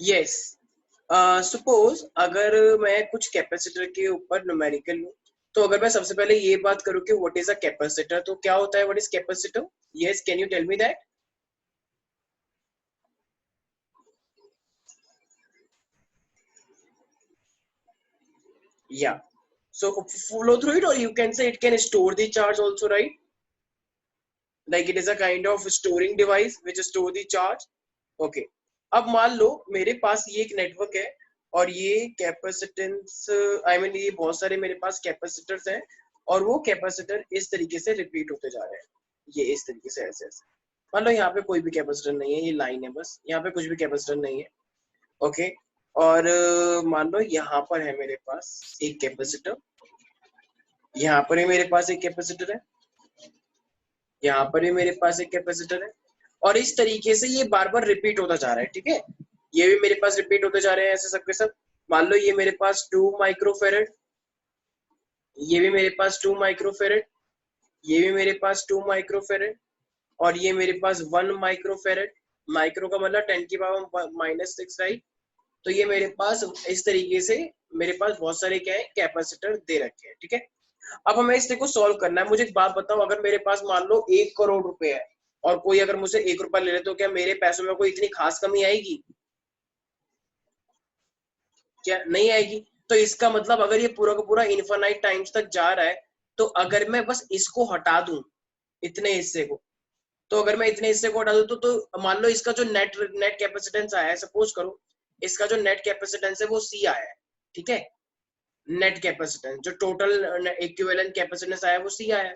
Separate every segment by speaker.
Speaker 1: Yes, suppose अगर मैं कुछ कैपेसिटर के ऊपर न्यूमेरिकल लूं, तो अगर मैं सबसे पहले ये बात करूं कि व्हाट इज अ कैपेसिटर, तो क्या होता है what is capacitor? Yes, can you tell me that? Yeah, so flow through it, or you can say it can store the charge also, right? Like it is a kind of storing device which store the charge. Okay, अब मान लो मेरे पास ये एक network है और ये capacitance, आई mean ये बहुत सारे मेरे पास कैपेसिटर्स हैं और वो कैपेसिटर इस तरीके से रिपीट होते जा रहे हैं, ये इस तरीके से ऐसे ऐसे। मान लो यहाँ पे कोई भी कैपेसिटर नहीं है, ये लाइन है बस, यहाँ पे कुछ भी कैपेसिटर नहीं है। ओके, और मान लो यहाँ पर है मेरे पास एक कैपेसिटर, यहाँ पर भी मेरे पास एक कैपेसिटर है, यहाँ पर भी मेरे पास एक कैपेसिटर है, और इस तरीके से ये बार बार रिपीट होता जा रहा है। ठीक है, ये भी मेरे पास रिपीट होते जा रहे हैं ऐसे सबके सब। मान लो ये मेरे पास 2 माइक्रोफेरेड, ये भी मेरे पास 2 माइक्रोफेरेड, ये भी मेरे पास 2 माइक्रोफेरेड, और ये मेरे पास 1 माइक्रोफेरेड। माइक्रो का मतलब 10 की पावर -6, राइट? तो ये मेरे पास इस तरीके से मेरे पास बहुत सारे क्या है कैपेसिटर दे रखे हैं। ठीक है, अब हमें इस को सॉल्व करना है। मुझे एक बात बताओ, अगर मेरे पास मान लो 1 करोड़ रुपए है और कोई अगर मुझसे 1 रुपया ले ले, तो क्या मेरे पैसों में कोई इतनी खास कमी आएगी? क्या नहीं आएगी? तो इसका मतलब अगर ये पूरा का पूरा इन्फिनाइट टाइम्स तक जा रहा है, तो अगर मैं बस इसको हटा दूं, इतने हिस्से को, तो अगर मैं इतने हिस्से को हटा दूं तो मान लो इसका जो नेट नेट कैपेसिटेंस आया है, सपोज करो इसका जो नेट कैपेसिटेंस है वो सी आया है। ठीक है, नेट कैपेसिटेंस जो टोटल इक्विवेलेंट कैपेसिटेंस आया है वो सी आया है।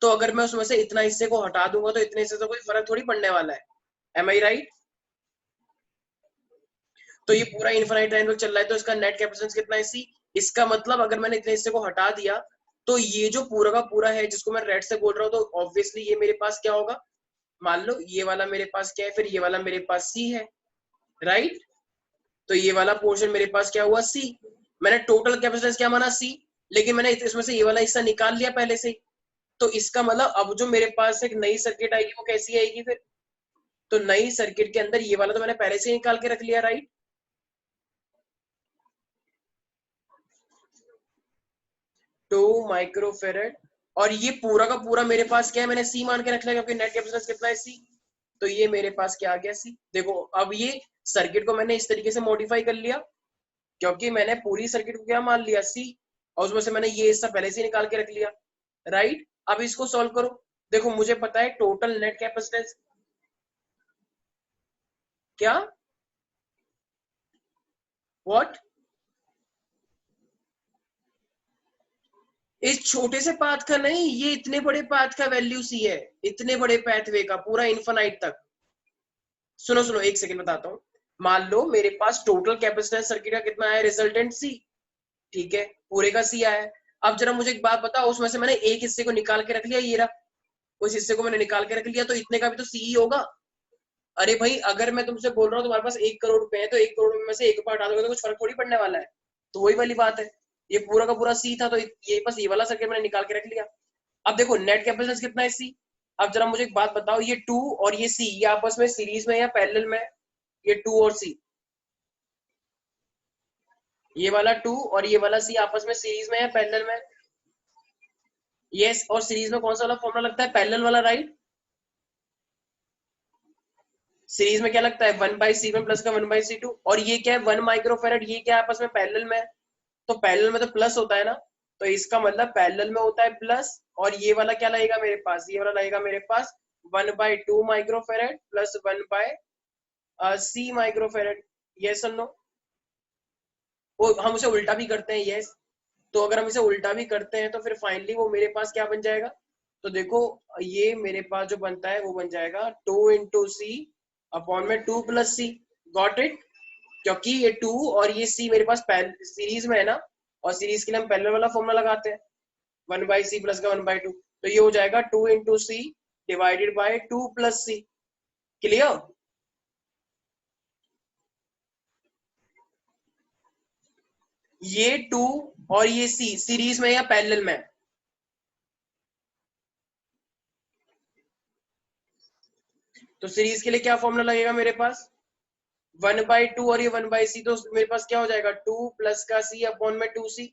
Speaker 1: तो अगर मैं उसमें से इतना हिस्से को हटा दूंगा तो इतने हिस्से से कोई फर्क थोड़ी पड़ने वाला है। M I right? तो ये पूरा इनफाइनाइट टाइम तक चल रहा है, तो इसका नेट कैपेसिटेंस कितना है? सी। इसका मतलब अगर मैंने इतने हिस्से को हटा दिया, तो ये जो पूरा का पूरा है जिसको मैं रेड से बोल रहा हूँ, तो ऑब्वियसली ये मेरे पास क्या होगा? मान लो ये वाला मेरे पास क्या है, फिर ये वाला मेरे पास सी है, राइट? तो ये वाला पोर्शन मेरे पास क्या हुआ? सी। मैंने टोटल कैपेसिटेंस क्या माना? सी। लेकिन मैंने इसमें से ये वाला हिस्सा निकाल लिया पहले से। तो इसका मतलब अब जो मेरे पास एक नई सर्किट आएगी वो कैसी आएगी फिर? तो नई सर्किट के अंदर ये वाला तो मैंने पहले से ही निकाल के रख लिया, राइट? 2 माइक्रोफेरेड, और ये पूरा का पूरा मेरे पास क्या है? मैंने सी मान के रख लिया क्योंकि नेट कैपेसिटेंस कितना है? सी। तो ये मेरे पास क्या आ गया? सी। देखो अब ये सर्किट को मैंने इस तरीके से मॉडिफाई कर लिया क्योंकि मैंने पूरी सर्किट को क्या मान लिया? सी। और उसमें से मैंने ये हिस्सा पहले से निकाल के रख लिया, राइट? अब इसको सॉल्व करो। देखो मुझे पता है टोटल नेट कैपेसिटेंस क्या, व्हाट? इस छोटे से पाथ का नहीं, ये इतने बड़े पाथ का वैल्यू सी है, इतने बड़े पाथवे का पूरा इनफाइनाइट तक। सुनो सुनो, एक सेकंड बताता हूँ। मान लो मेरे पास टोटल कैपेसिटेंस सर्किट का कितना है? रिजल्टेंट सी। ठीक है, पूरे का सी आया है। अब जरा मुझे एक बात बताओ, उसमें से मैंने एक हिस्से को निकाल के रख लिया, ये रहा, उस हिस्से को मैंने निकाल के रख लिया, तो इतने का भी तो सी ही होगा। अरे भाई, अगर मैं तुमसे बोल रहा हूँ तुम्हारे पास 1 करोड़ रुपए है, तो 1 करोड़ में से 1 रुपया हटा दोगे तो कुछ फर्क थोड़ी पड़ने वाला है। तो वही वाली बात है, ये पूरा का पूरा सी था, तो ये बस ये वाला सर्किट मैंने निकाल के रख लिया। अब देखो नेट कैपेसिटेंस कितना है? सी। अब जरा मुझे एक बात बताओ, ये 2 और ये सी, ये आपस में सीरीज में या पैरेलल में? ये 2 और सी, ये वाला 2 और ये वाला सी आपस में सीरीज में या पैरेलल में? यस, और सीरीज में कौन सा वाला फॉर्मूला लगता है? पैरेलल वाला, राइट? सीरीज में क्या लगता है? 1/C1 प्लस का 1/C2। और ये क्या है? 1 माइक्रोफेरेड, ये क्या है आपस में पैरेलल में? तो पैरेलल में तो प्लस होता है ना, तो इसका मतलब पैरेलल में होता है प्लस। और ये वाला क्या लगेगा मेरे पास? ये वाला लगेगा मेरे पास 1/2 microfarad plus 1/C microfarad. Yes और नो? वो हम उसे उल्टा भी करते हैं, यस। तो अगर हम इसे उल्टा भी करते हैं तो फिर फाइनली वो मेरे पास क्या बन जाएगा? तो देखो, ये मेरे पास जो बनता है वो बन जाएगा 2 × C अपॉन में 2 + C। Got it? क्योंकि ये 2 और ये C मेरे पास सीरीज में है ना, और सीरीज के लिए हम पैरेलल वाला फॉर्मूला लगाते हैं, 1/C प्लस का 1/2। तो ये हो जाएगा 2 × C divided by 2 + C। Clear? ये 2 और ये C सीरीज में या पैरेलल में? तो सीरीज के लिए क्या फॉर्मूला लगेगा मेरे पास? 1/2 और ये 1/c, तो मेरे पास क्या हो जाएगा 2 प्लस का c अपॉन में 2c।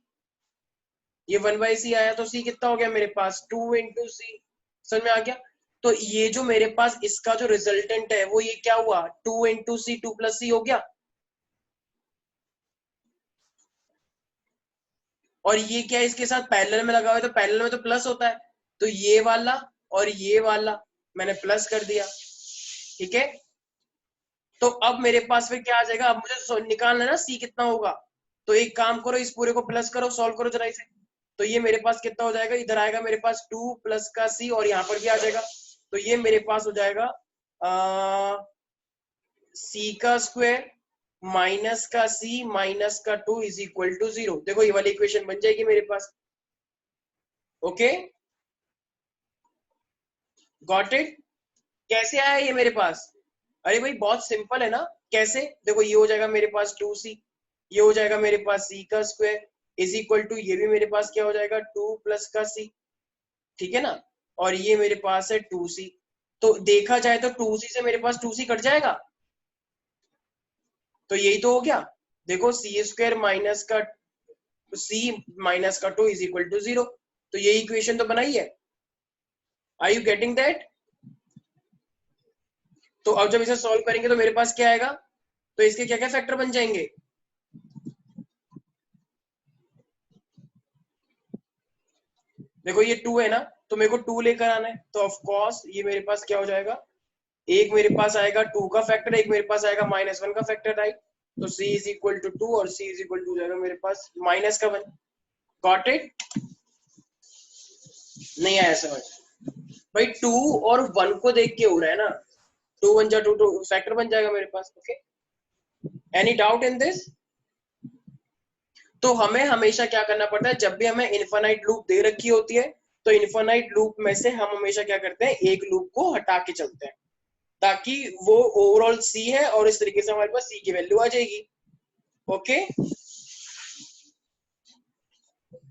Speaker 1: ये 1/c आया तो c कितना हो गया मेरे पास 2 इंटू सी। समझ में आ गया? तो ये जो मेरे पास इसका जो रिजल्टेंट है वो ये क्या हुआ 2 इंटू सी 2 प्लस सी हो गया। और ये क्या है इसके साथ पैरेलल में लगा हुआ है, तो पैरेलल में तो प्लस होता है, तो ये वाला और ये वाला मैंने प्लस कर दिया। ठीक है, तो अब मेरे पास फिर क्या आ जाएगा, अब मुझे निकालना है ना सी कितना होगा। तो एक काम करो, इस पूरे को प्लस करो, सॉल्व करो जरा इसे। तो ये मेरे पास कितना हो जाएगा, इधर आएगा मेरे पास 2 प्लस का सी और यहाँ पर भी आ जाएगा। तो ये मेरे पास हो जाएगा सी का स्क्वायर माइनस का सी माइनस का 2 इज इक्वल टू 0। देखो ये वाली इक्वेशन बन जाएगी मेरे पास। Okay, got it? कैसे आया ये मेरे पास? अरे भाई बहुत सिंपल है ना। कैसे? देखो ये हो जाएगा मेरे पास 2c, ये हो जाएगा मेरे पास c का स्क्वायर इज इक्वल टू, ये भी मेरे पास क्या हो जाएगा 2 प्लस का c। ठीक है ना, और ये मेरे पास है 2c। तो देखा जाए तो 2c से मेरे पास 2c कट जाएगा, तो यही तो हो गया। देखो सी स्क्वायर माइनस का c माइनस का 2 इज इक्वल टू 0। तो ये इक्वेशन तो बनाई है। Are you getting that? तो अब जब इसे सॉल्व करेंगे तो मेरे पास क्या आएगा, तो इसके क्या क्या फैक्टर बन जाएंगे। देखो ये 2 है ना, तो मेरे को 2 लेकर आना है, तो ऑफ कोर्स ये मेरे पास क्या हो जाएगा, एक मेरे पास आएगा 2 का फैक्टर, एक मेरे पास आएगा -1 का फैक्टर, राइट? तो c इज इक्वल टू 2 और c इज इक्वल टू जाएगा मेरे पास माइनस का 1। Got it? नहीं आया समझ? भाई 2 और 1 को देख के हो रहा है ना, 2 1 जा 2 2 फैक्टर बन जाएगा मेरे पास। Okay, any doubt in this? तो हमें हमेशा क्या करना पड़ता है, जब भी हमें इनफाइनाइट लूप दे रखी होती है तो इनफाइनाइट लूप में से हम हमेशा क्या करते हैं, एक लूप को हटा के चलते हैं, ताकि वो ओवरऑल सी है और इस तरीके से हमारे पास सी की वैल्यू आ जाएगी। Okay,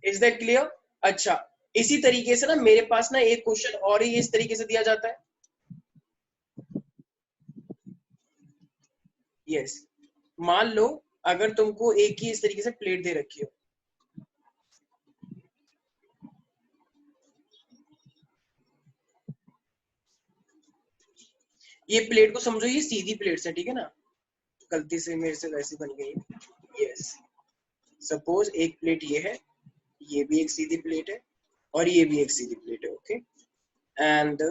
Speaker 1: is that clear? अच्छा, इसी तरीके से ना मेरे पास ना एक क्वेश्चन और ही इस तरीके से दिया जाता है। यस, मान लो अगर तुमको एक ही इस तरीके से प्लेट दे रखी हो, ये प्लेट को समझो ये सीधी प्लेट है, ठीक है ना, गलती से मेरे से वैसी बन गई। यस, सपोज एक प्लेट ये है, ये भी एक सीधी प्लेट है और ये भी एक सीधी प्लेट है। ओके, एंड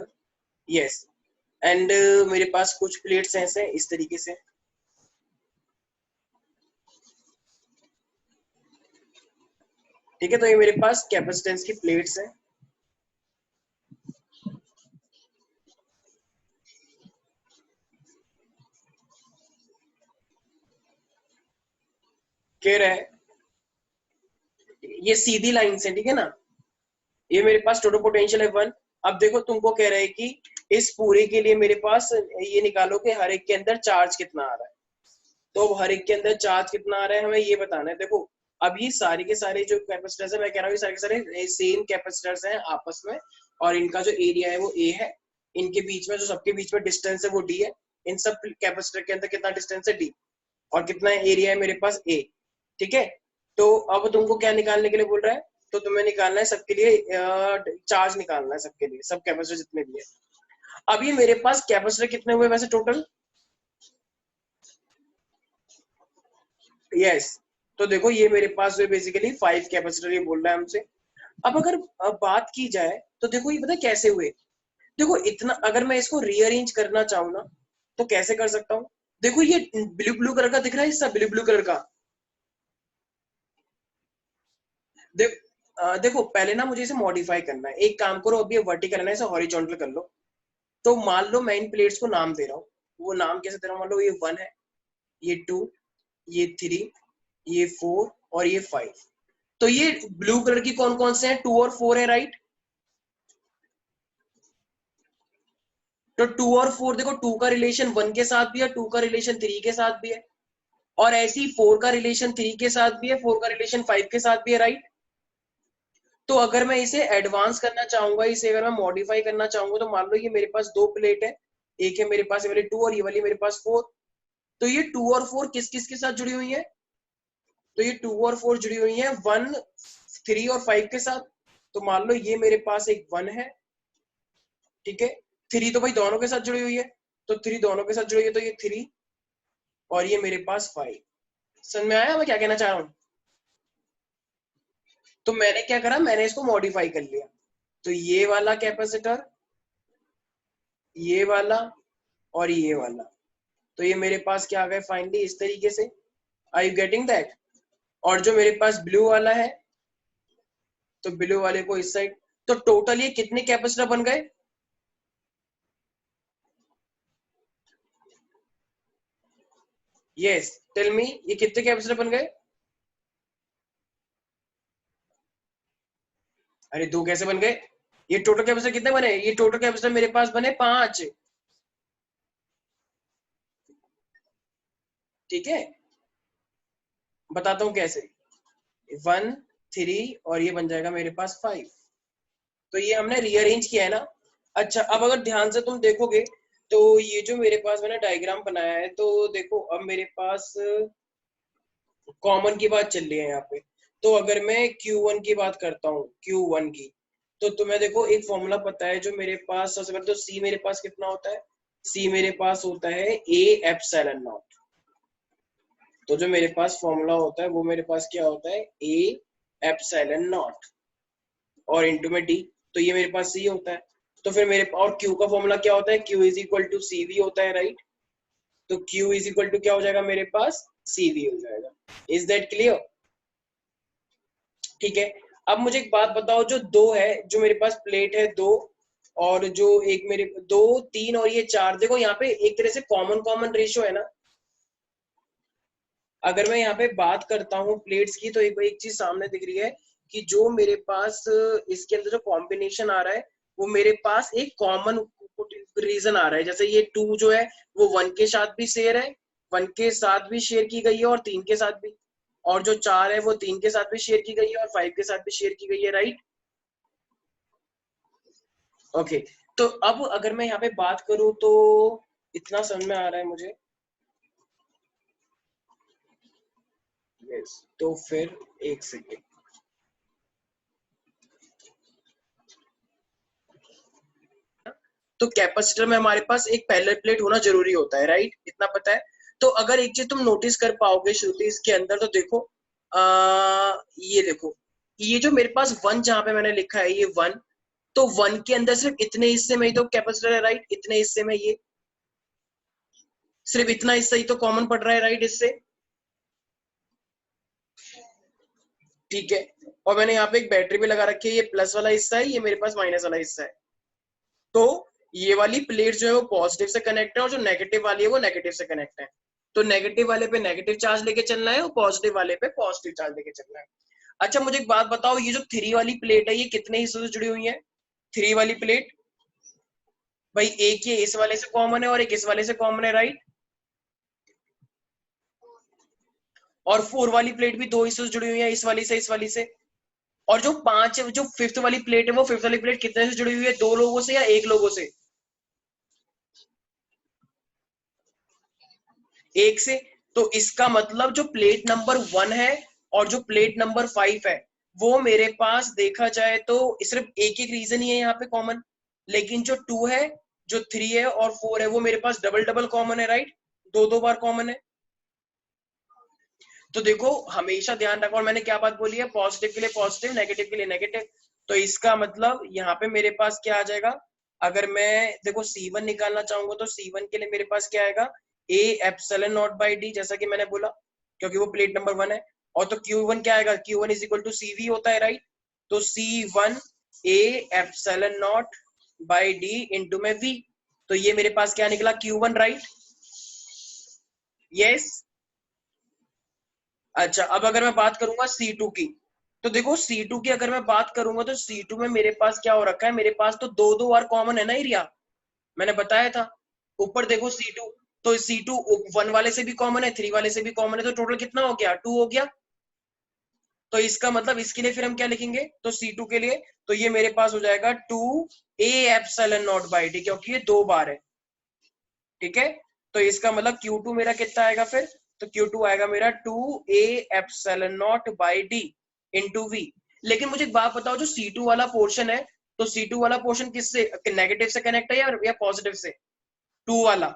Speaker 1: यस, एंड मेरे पास कुछ प्लेट्स ऐसे इस तरीके से, ठीक है। तो ये मेरे पास कैपेसिटेंस की प्लेट्स हैं। कह रहा है ये सीधी लाइन से, ठीक है ना, ये मेरे पास टोटल पोटेंशियल है 1। अब देखो तुमको कह रहा है कि इस पूरे के लिए मेरे पास ये निकालो कि हर एक के अंदर चार्ज कितना आ रहा है। तो हर एक के अंदर चार्ज कितना आ रहा है हमें ये बताना है। देखो अब ये सारे के सारे जो कैपेसिटर्स है, मैं कह रहा हूँ ये सारे के सारे सेम कैपेसिटर्स हैं आपस में, और इनका जो एरिया है वो ए है। इनके बीच में जो सबके बीच में डिस्टेंस है वो डी है। इन सब कैपेसिटर के अंदर कितना डिस्टेंस है डी, और कितना एरिया है मेरे पास ए। ठीक है, तो अब तुमको क्या निकालने के लिए बोल रहा है, तो तुम्हें निकालना है सबके लिए चार्ज निकालना है सबके लिए, सब कैपेसिटर जितने भी है। अब ये मेरे पास कैपेसिटर कितने हुए वैसे टोटल? यस, तो देखो ये मेरे पास बेसिकली 5 कैपेसिटर ये बोल रहा है हमसे। अब अगर बात की जाए तो देखो ये पता कैसे हुए। देखो इतना अगर मैं इसको रीअरेंज करना चाहूँ ना तो कैसे कर सकता हूँ। देखो ये ब्लू ब्लू कलर का दिख रहा है, हिस्सा ब्लू ब्लू कलर का। देखो पहले ना मुझे इसे मॉडिफाई करना है। एक काम करो, अभी वर्टिकल है ना, इसे हॉरिजॉन्टल कर लो। तो मान लो मैं इन प्लेट्स को नाम दे रहा हूँ। वो नाम कैसे दे रहा हूँ, मान लो ये 1 है, ये 2, ये 3, ये 4 और ये 5। तो ये ब्लू कलर की कौन कौन से हैं, 2 और 4 है, राइट? तो 2 और 4 देखो, 2 का रिलेशन 1 के साथ भी है, 2 का रिलेशन 3 के साथ भी है, और ऐसे ही 4 का रिलेशन 3 के साथ भी है, 4 का रिलेशन 5 के साथ भी है, राइट? तो अगर मैं इसे एडवांस करना चाहूंगा, इसे अगर मैं मॉडिफाई करना चाहूंगा, तो मान लो ये मेरे पास दो प्लेट है, एक है मेरे पास ये वाली 2 और ये वाली मेरे पास 4। तो ये 2 और 4 किस किस के साथ जुड़ी हुई है? तो ये 2 और 4 जुड़ी हुई है 1, 3 और 5 के साथ। तो मान लो ये मेरे पास एक 1 है, ठीक है। 3 तो भाई दोनों के साथ जुड़ी हुई है, तो 3 दोनों के साथ जुड़ी हुई है, तो ये 3 और ये मेरे पास 5। समझ में आया मैं क्या कहना चाह रहा हूँ? तो मैंने क्या करा, मैंने इसको मॉडिफाई कर लिया। तो ये वाला कैपेसिटर, ये वाला और ये वाला, तो ये मेरे पास क्या आ गए फाइनली इस तरीके से। Are you getting that? और जो मेरे पास ब्लू वाला है, तो ब्लू वाले को इस साइड। तो टोटल ये कितने कैपेसिटर बन गए? यस, टेल मी, ये कितने कैपेसिटर बन गए? अरे दो कैसे बन गए? ये टोटल कैपेसिटर कितने बने? ये टोटल कैपेसिटर मेरे पास बने 5, ठीक है। बताता हूँ कैसे। 1, 3 और ये बन जाएगा मेरे पास 5। तो ये हमने रीअरेंज किया है ना। अच्छा, अब अगर ध्यान से तुम देखोगे तो ये जो मेरे पास मैंने डायग्राम बनाया है, तो देखो अब मेरे पास कॉमन की बात चल रही है यहाँ पे। तो अगर मैं Q1 की बात करता हूँ, Q1 की, तो तुम्हें देखो एक फॉर्मूला पता है जो मेरे पास, सबसे पहले तो C मेरे पास कितना होता है? C मेरे पास होता है A एप्सिलॉन नॉट। तो जो मेरे पास फॉर्मूला होता है वो मेरे पास क्या होता है? A एप्सिलॉन नॉट और इंटू में D। तो ये मेरे पास C होता है। तो फिर मेरे और Q का फॉर्मूला क्या होता है? Q is equal to CV होता है, राइट। तो Q इज इक्वल टू क्या हो जाएगा मेरे पास? CV हो जाएगा। Is that clear? ठीक है। अब मुझे एक बात बताओ, जो दो है, जो मेरे पास प्लेट है दो, और जो एक मेरे दो, तीन और ये चार, देखो यहाँ पे एक तरह से कॉमन कॉमन रेशियो है ना। अगर मैं यहाँ पे बात करता हूँ प्लेट्स की, तो एक चीज सामने दिख रही है कि जो मेरे पास इसके अंदर जो कॉम्बिनेशन आ रहा है, वो मेरे पास एक कॉमन रीजन आ रहा है। जैसे ये 2 जो है वो 1 के साथ भी शेयर है, 1 के साथ भी शेयर की गई है और 3 के साथ भी। और जो 4 है वो 3 के साथ भी शेयर की गई है और 5 के साथ भी शेयर की गई है, राइट। ओके। तो अब अगर मैं यहाँ पे बात करूं तो इतना समझ में आ रहा है मुझे। यस, तो फिर एक सेकेंड। तो कैपेसिटर में हमारे पास एक पैरेलल प्लेट होना जरूरी होता है, राइट, इतना पता है। तो अगर एक चीज तुम नोटिस कर पाओगे श्रुति इसके अंदर, तो देखो ये देखो, ये जो मेरे पास 1 जहां पे मैंने लिखा है ये 1, तो 1 के अंदर सिर्फ इतने हिस्से में ही तो कैपेसिटर है, राइट। इतने हिस्से में ये सिर्फ इतना हिस्सा ही तो कॉमन पड़ रहा है, राइट, इससे। ठीक है। और मैंने यहाँ पे एक बैटरी भी लगा रखी है, ये प्लस वाला हिस्सा है, ये मेरे पास माइनस वाला हिस्सा है। तो ये वाली प्लेट जो है वो पॉजिटिव से कनेक्ट है और जो नेगेटिव वाली है वो नेगेटिव से कनेक्ट है। तो नेगेटिव वाले पे नेगेटिव चार्ज लेके चलना है और पॉजिटिव वाले पे पॉजिटिव चार्ज लेके चलना है। अच्छा, मुझे एक बात बताओ, ये जो 3 वाली प्लेट है ये कितने हिस्सों से जुड़ी हुई है? 3 वाली प्लेट, भाई एक ये इस वाले से कॉमन है और एक इस वाले से कॉमन है, राइट। और 4 वाली प्लेट भी दो हिस्सों से जुड़ी हुई है, इस वाली से इस वाली से। और जो 5 जो फिफ्थ वाली प्लेट है, वो फिफ्थ वाली प्लेट कितने से जुड़ी हुई है? 2 लोगों से या 1 लोगों से? 1 से। तो इसका मतलब जो प्लेट नंबर 1 है और जो प्लेट नंबर 5 है, वो मेरे पास देखा जाए तो सिर्फ एक एक रीजन ही है यहाँ पे कॉमन। लेकिन जो 2 है, जो 3 है और 4 है, वो मेरे पास डबल डबल कॉमन है, राइट, दो दो बार कॉमन है। तो देखो हमेशा ध्यान रखो, और मैंने क्या बात बोली है, पॉजिटिव के लिए पॉजिटिव, नेगेटिव के लिए नेगेटिव। तो इसका मतलब यहाँ पे मेरे पास क्या आ जाएगा? अगर मैं देखो C1 निकालना चाहूंगा तो C1 के लिए मेरे पास क्या आएगा? A epsilon naught by D, जैसा कि मैंने बोला, क्योंकि वो प्लेट नंबर 1 है। और तो Q1 क्या आएगा? Q1 is equal to CV होता है, राइट। तो C1 A epsilon naught by D into में V। तो ये मेरे पास क्या निकला? Q1, right. यस। अच्छा, अब अगर मैं बात करूंगा C2 की, तो देखो C2 की अगर मैं बात करूंगा तो C2 में मेरे पास क्या हो रखा है? मेरे पास तो दो दो बार कॉमन है ना एरिया, मैंने बताया था। ऊपर देखो C2, तो C2 1 वाले से भी कॉमन है, 3 वाले से भी कॉमन है, तो टोटल कितना हो गया? 2 हो गया। तो इसका मतलब इसके लिए फिर हम क्या लिखेंगे? तो C2 के लिए तो ये मेरे पास हो जाएगा 2 A epsilon naught by D, क्योंकि ये 2 बार है, ठीक है। तो इसका मतलब Q2 मेरा कितना आएगा फिर, तो Q2 आएगा मेरा 2a epsilon naught by D into V. लेकिन मुझे एक बात बताओ, जो C2 वाला पोर्शन है, तो C2 वाला पोर्शन किससे, नेगेटिव से कनेक्ट है या पॉजिटिव से, 2 वाला?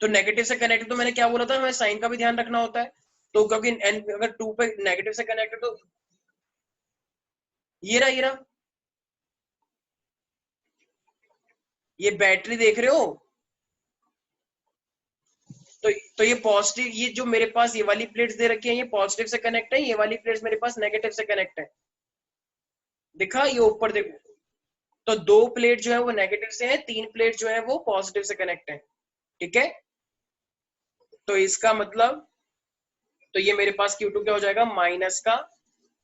Speaker 1: तो नेगेटिव से कनेक्ट, तो मैंने क्या बोला था, हमें साइन का भी ध्यान रखना होता है। तो क्योंकि अगर 2 पे नेगेटिव से कनेक्ट है तो ये रहा ये बैटरी देख रहे हो? तो तो ये पॉजिटिव, ये जो मेरे पास ये वाली प्लेट्स दे रखी है ये पॉजिटिव से कनेक्ट है, ये वाली प्लेट्स मेरे पास नेगेटिव से कनेक्ट है। दिखा, ये ऊपर देखो, तो 2 प्लेट जो है वो नेगेटिव से है, 3 प्लेट जो है वो पॉजिटिव से कनेक्ट है। ठीक है, तो इसका मतलब, तो ये मेरे पास Q2 क्या हो जाएगा, माइनस का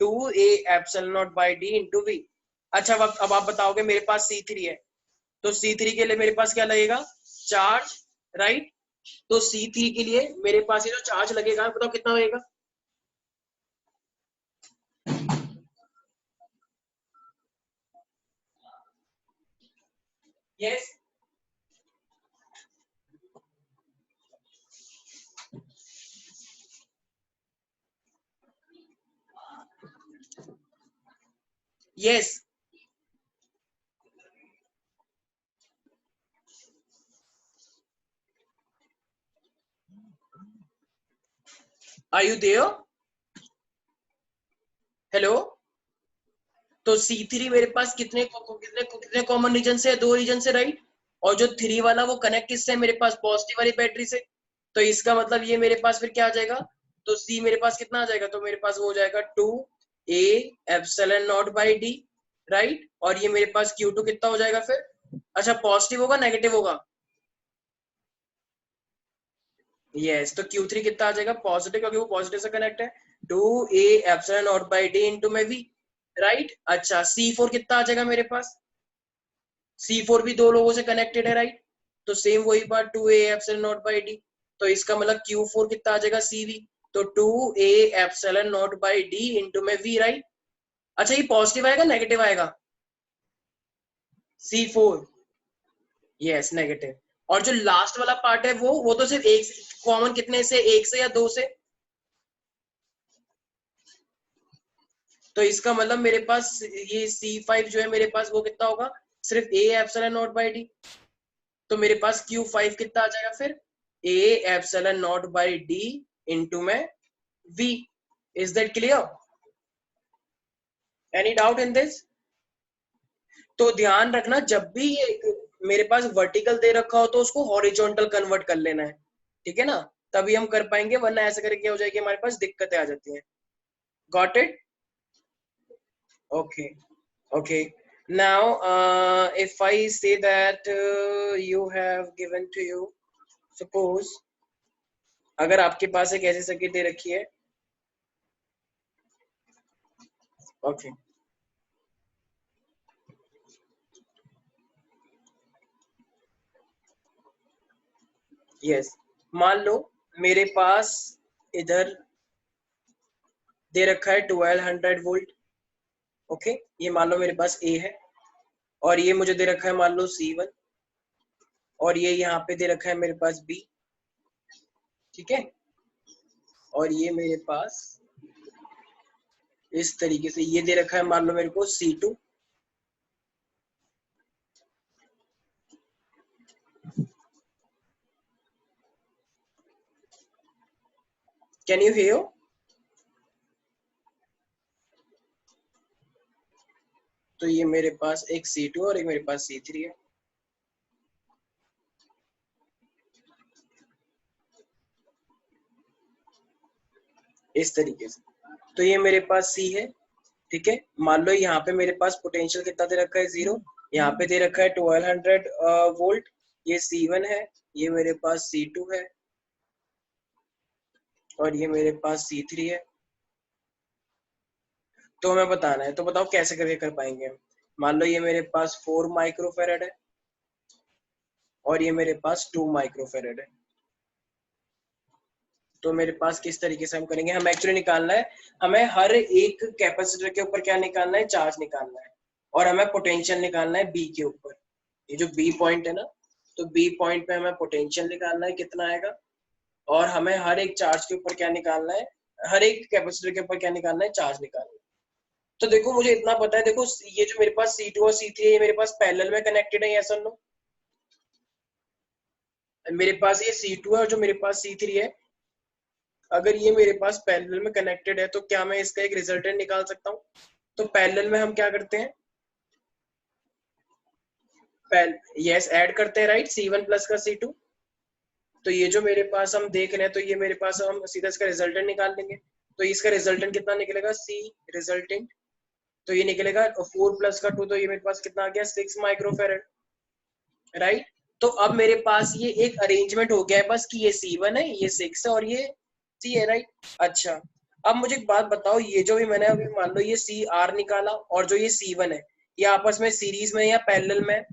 Speaker 1: 2a epsilon naught by D into V. अच्छा, अब आप बताओगे मेरे पास C3 है, तो C3 के लिए मेरे पास क्या लगेगा, चार्ज, राइट। तो C3 के लिए मेरे पास ये जो चार्ज लगेगा, बताओ कितना होएगा? Yes, yes, are you there? Hello. तो C3 मेरे पास कितने कितने कितने कॉमन रीजन से है, 2 रीजन से, राइट। और जो 3 वाला वो कनेक्ट किससे है मेरे पास, पॉजिटिव वाली बैटरी से। तो इसका मतलब ये मेरे पास फिर क्या आ जाएगा, तो C मेरे पास कितना आ जाएगा, तो मेरे पास वो हो जाएगा 2a epsilon naught by D, right. और ये मेरे पास Q2 कितना हो जाएगा फिर, अच्छा पॉजिटिव होगा नेगेटिव होगा, यस। तो Q3 कितना आ जाएगा, पॉजिटिव, क्योंकि वो पॉजिटिव से कनेक्ट है, 2a epsilon naught by D into में v, राइट। अच्छा, C4 कितना आ जाएगा मेरे पास, C4 भी 2 लोगों से कनेक्टेड है, राइट। तो सेम वही बात, 2a epsilon naught by D. तो इसका मतलब Q4 कितना आ जाएगा, CV। तो 2a epsilon naught by D into में v, राइट। अच्छा, ये पॉजिटिव आएगा नेगेटिव आएगा, C4, यस नेगेटिव। और जो लास्ट वाला पार्ट है वो तो सिर्फ एक कॉमन, कितने से, एक से या 2 से। तो इसका मतलब मेरे पास ये C5 जो है मेरे पास वो कितना होगा, सिर्फ a epsilon naught by D. तो मेरे पास Q5 कितना आ जाएगा फिर, a epsilon naught by D into में v। Is that clear? Any doubt in this? तो ध्यान रखना, जब भी ये मेरे पास वर्टिकल दे रखा हो तो उसको हॉरिजॉन्टल कन्वर्ट कर लेना है, ठीक है ना, तभी हम कर पाएंगे, वरना ऐसा करके क्या हो जाएगी, हमारे पास दिक्कतें आ जाती हैं। Got it? Okay, okay. Now, if I say that you have given to you, suppose अगर आपके पास एक ऐसी सर्किट दे रखी है, ओके, यस, मान लो मेरे पास इधर दे रखा है 1200 वोल्ट, ओके, ये मान लो मेरे पास A है, और ये मुझे दे रखा है मान लो C1, और ये यहाँ पे दे रखा है मेरे पास B, ठीक है, और ये मेरे पास इस तरीके से ये दे रखा है मान लो मेरे को C2। Can you here? तो ये मेरे पास एक C2 और एक मेरे पास C3 है, इस तरीके से। तो ये मेरे पास C है, ठीक है। मान लो यहाँ पे मेरे पास पोटेंशियल कितना दे रखा है, 0। यहाँ पे दे रखा है 1200 वोल्ट, ये C1 है, ये मेरे पास C2 है, और ये मेरे पास C3 है। तो हमें बताना है, तो बताओ कैसे करके कर पाएंगे हम। मान लो ये मेरे पास 4 माइक्रोफेरेड है, और ये मेरे पास 2 माइक्रोफेरेड है। तो मेरे पास किस तरीके से हम करेंगे, हम एक्चुअली निकालना है, हमें हर एक कैपेसिटर के ऊपर क्या निकालना है, चार्ज निकालना है। और हमें पोटेंशियल निकालना है बी के ऊपर। ये जो बी पॉइंट है ना, तो बी पॉइंट पे हमें पोटेंशियल निकालना है, कितना आएगा, और हमें हर एक चार्ज के ऊपर क्या निकालना है, हर एक कैपेसिटर के ऊपर क्या निकालना है, चार्ज निकालना है। तो देखो मुझे इतना पता है, देखो ये जो मेरे पास C2 और C3 है, ये मेरे पास पैरेलल में कनेक्टेड है, यस और नो। मेरे पास ये C2 है और जो मेरे पास C3 है, अगर ये मेरे पास पैरेलल में कनेक्टेड है तो क्या मैं इसका एक रिजल्टेंट निकाल सकता हूँ? तो पैरेलल में हम क्या करते हैं, यस ऐड करते हैं, राइट, C1 प्लस का C2। तो ये जो मेरे पास हम देख रहे हैं, तो ये मेरे पास हम सीधा इसका रिजल्टेंट निकाल लेंगे। तो इसका रिजल्टेंट कितना निकलेगा, C रिजल्टेंट, तो ये निकलेगा 4 प्लस का 2, तो ये मेरे पास कितना आ गया, 6 माइक्रोफेरेड, राइट। तो अब मेरे पास ये एक अरेंजमेंट हो गया है बस कि ये C1 है, ये 6 है और ये C है, राइट। अच्छा, अब मुझे एक बात बताओ, ये जो भी मैंने अभी मान लो ये CR निकाला और जो ये C1 है, ये आपस में सीरीज में या पैरेलल में?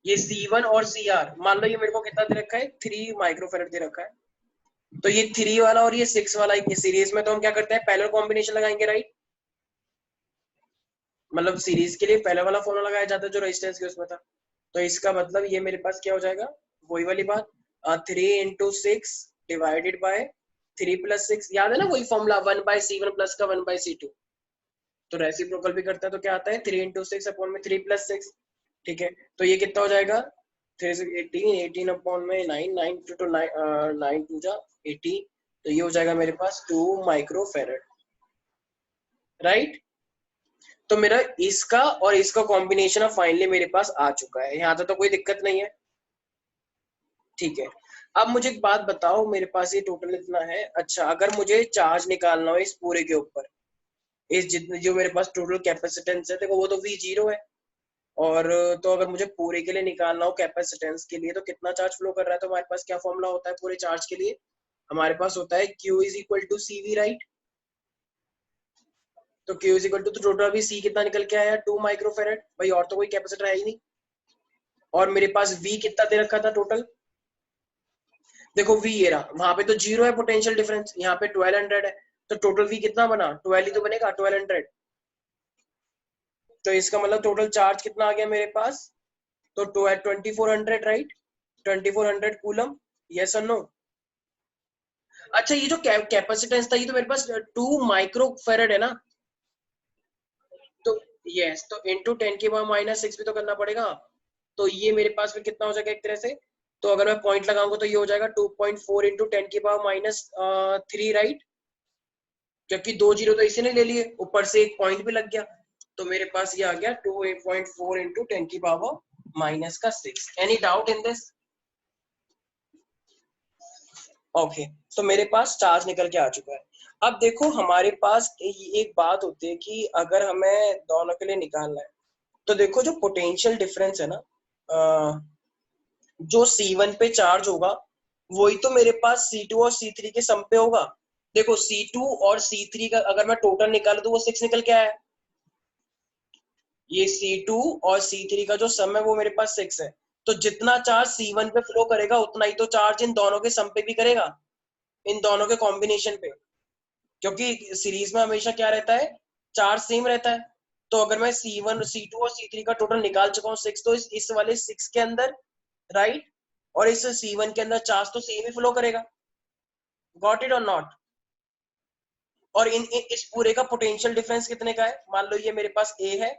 Speaker 1: ये C1 और CR मान लो ये मेरे को कितना दे रखा है, 3 माइक्रोफेरेड दे रखा है। तो ये 3 वाला और ये 6 वाला ये सीरीज में, तो हम क्या करते हैं, पैरेलल कॉम्बिनेशन लगाएंगे, राइट। मतलब सीरीज के लिए पहले वाला फॉर्मूला लगाया जाता है जो रेजिस्टेंस के उसमें था। तो इसका मतलब ये मेरे पास क्या हो जाएगा, वही वाली बात, 3 × 6 डिवाइडेड बाय 3 + 6, याद है ना वही फॉर्मूला, 1/C1 प्लस का 1/C2। तो रेसिप्रोकल भी करता है तो क्या आता है, 3 × 6 अपॉन में 3 + 6, ठीक है। तो ये कितना हो जाएगा, 3 से 18, 18 अपॉन में 9, 9 टू 9 टू जा 18, तो ये हो जाएगा मेरे पास 2 माइक्रोफेरेड, राइट। तो मेरा इसका और इसका कॉम्बिनेशन अब फाइनली मेरे पास आ चुका है, यहाँ तो कोई दिक्कत नहीं है, ठीक है। अब मुझे एक बात बताओ, मेरे पास ये टोटल इतना है, अच्छा अगर मुझे चार्ज निकालना हो इस पूरे के ऊपर, इस जितने जो मेरे पास टोटल कैपेसिटेंस है, देखो वो तो V0 है, और तो अगर मुझे पूरे के लिए निकालना हो कैपेसिटेंस के लिए, तो कितना चार्ज फ्लो कर रहा है, तो हमारे पास क्या फॉर्मूला होता है पूरे चार्ज के लिए, हमारे पास होता है Q = CV, राइट। तो Q = तो टोटल अभी C कितना निकल के आया, 2 माइक्रोफेरेड, भाई और तो कोई कैपेसिटर है ही नहीं। और मेरे पास V कितना दे रखा था टोटल, देखो V ये रहा, वहां पे तो 0 है पोटेंशियल डिफरेंस, यहाँ पे 1200 है, तो टोटल V कितना बना, 12 ही तो बनेगा, 1200। तो इसका मतलब टोटल चार्ज कितना आ गया मेरे पास, तो 2400, राइट, 2400 कूलम, यस और नो। अच्छा ये जो कैपेसिटेंस था, ये तो मेरे पास 2 माइक्रोफेरेड है ना, तो यस, तो इंटू 10⁻⁻6 भी तो करना पड़ेगा। तो ये मेरे पास में कितना हो जाएगा एक तरह से, तो अगर मैं पॉइंट लगाऊंगा तो ये हो जाएगा 2.4 × 10⁻³ राइट, क्योंकि 2 जीरो तो इसी ने ले लिए, ऊपर से एक पॉइंट भी लग गया, तो मेरे पास ये आ गया 2.4 × 10⁻⁻6। Any doubt in this? Okay, तो मेरे पास चार्ज निकल के आ चुका है। अब देखो हमारे पास एक बात होती है कि अगर हमें दोनों के लिए निकालना है, तो देखो जो पोटेंशियल डिफरेंस है ना, जो C1 पे चार्ज होगा वही तो मेरे पास C2 और C3 के सम पे होगा। देखो C2 और C3 का अगर मैं टोटल निकालू तो वो 6 निकल के आया है, ये C2 और C3 का जो सम है वो मेरे पास 6 है। तो जितना चार्ज C1 पे फ्लो करेगा उतना ही तो चार्ज इन दोनों के सम पे भी करेगा, इन दोनों के कॉम्बिनेशन पे, क्योंकि सीरीज में हमेशा क्या रहता है, चार्ज सेम रहता है। तो अगर मैं C1 C2 और C3 का टोटल निकाल चुका हूँ 6, तो इस वाले 6 के अंदर, राइट, और इस C1 के अंदर चार्ज तो सेम ही फ्लो करेगा, गॉट इट और नॉट। और इस पूरे का पोटेंशियल डिफरेंस कितने का है, मान लो ये मेरे पास A है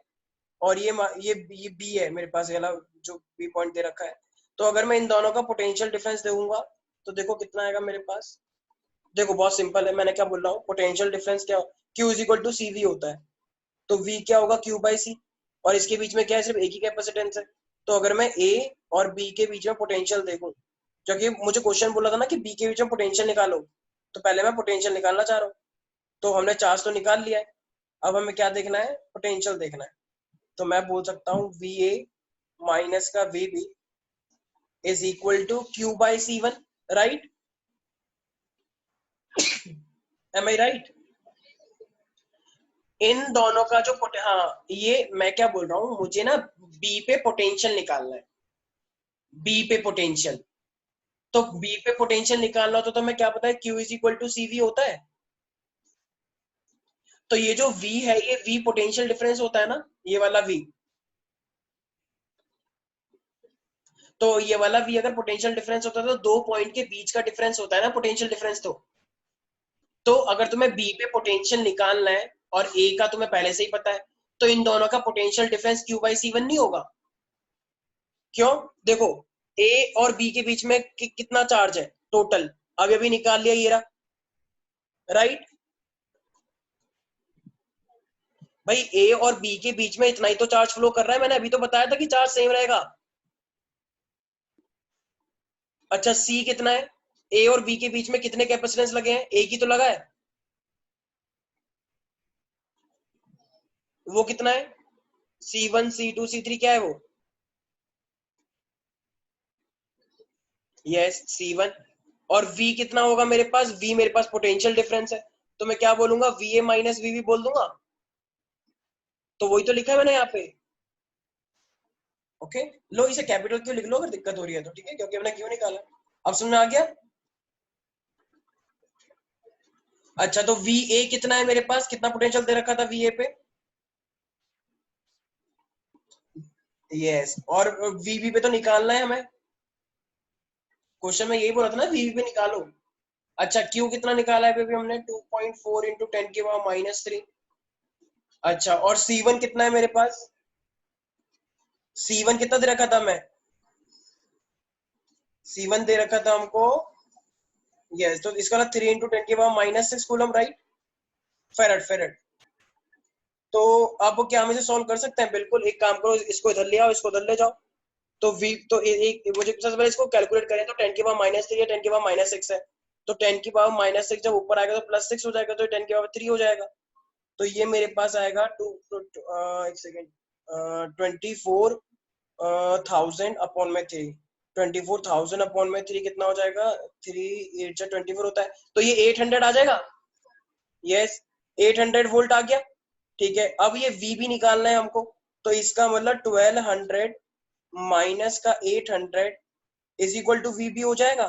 Speaker 1: और ये B है मेरे पास, ये वाला जो B पॉइंट दे रखा है। तो अगर मैं इन दोनों का पोटेंशियल डिफरेंस दूंगा तो देखो कितना आएगा मेरे पास। देखो बहुत सिंपल है, मैंने क्या बोल रहा हूँ, पोटेंशियल डिफरेंस क्या, Q = CV होता है, तो V क्या होगा, Q/C, और इसके बीच में क्या है, सिर्फ एक ही कैपेसिटेंस है। तो अगर मैं A और B के बीच में पोटेंशियल देखूं, क्योंकि मुझे क्वेश्चन बोला था ना कि B के बीच में पोटेंशियल निकालो, तो पहले मैं पोटेंशियल निकालना चाह रहा हूँ। तो हमने चार्ज तो निकाल लिया है, अब हमें क्या देखना है, पोटेंशियल देखना है। तो मैं बोल सकता हूँ VA माइनस का VB is equal to Q/C1, right, am I right. इन दोनों का जो हाँ, ये मैं क्या बोल रहा हूँ, मुझे ना बी पे पोटेंशियल निकालना है, बी पे पोटेंशियल। तो बी पे पोटेंशियल निकालना होता तो मैं क्या पता है, Q = CV होता है। तो ये जो V है, ये V पोटेंशियल डिफरेंस होता है ना, ये वाला V। तो ये वाला V अगर पोटेंशियल डिफरेंस होता है तो दो पॉइंट के बीच का डिफरेंस होता है ना पोटेंशियल डिफरेंस। तो अगर तुम्हें B पे पोटेंशियल निकालना है और A का तुम्हें पहले से ही पता है, तो इन दोनों का पोटेंशियल डिफरेंस Q/C1 नहीं होगा? क्यों? देखो, A और B के बीच में कितना चार्ज है टोटल, अभी अभी निकाल लिया ये रहा, राइट? भाई A और B के बीच में इतना ही तो चार्ज फ्लो कर रहा है, मैंने अभी तो बताया था कि चार्ज सेम रहेगा। अच्छा, C कितना है? A और B के बीच में कितने कैपेसिटेंस लगे हैं? एक ही तो लगा है। वो कितना है? C1 C2 C3 क्या है वो? Yes, C1। और V कितना होगा मेरे पास? V मेरे पास पोटेंशियल डिफरेंस है, तो मैं क्या बोलूंगा? VA माइनस VB बोल दूंगा। तो वही तो लिखा है मैंने यहाँ पे। ओके, लो इसे कैपिटल क्यों लिख लो अगर दिक्कत हो रही है तो, ठीक है, क्योंकि हमने क्यों निकाला। अब समझ में आ गया? अच्छा, तो VA कितना है मेरे पास, कितना पोटेंशियल दे रखा था VA पे? यस, और VB पे तो निकालना है हमें। क्वेश्चन में यही बोला था ना, VB पे निकालो। अच्छा, Q कितना निकाला है बेबी हमने? 2.4 इंटू 10⁻³ अच्छा, और C1 कितना है मेरे पास? C1 कितना दे रखा था मैं? C1 दे रखा था हमको, यस, तो इसका ना 3 into 10⁻⁻6 coulomb, right? Farad, farad. तो अब क्या हम इसे सॉल्व कर सकते हैं? बिल्कुल, एक काम करो, इसको इधर ले आओ, इसको उधर ले जाओ। तो वी तो एक मुझे सबसे पहले इसको कैलकुलेट करें, तो 10⁻³ या 10⁻6 है। तो 10⁻6 जब ऊपर आएगा तो +6 हो जाएगा, तो 10⁻³ हो जाएगा। तो ये मेरे पास आएगा एक सेकेंड, 24,000/3। 24,000/3 कितना हो जाएगा? 3 8 24 होता है, तो ये 800 आ जाएगा। यस, 800 वोल्ट आ गया। ठीक है, अब ये V भी निकालना है हमको, तो इसका मतलब 1200 माइनस का 800 इज इक्वल टू VB हो जाएगा।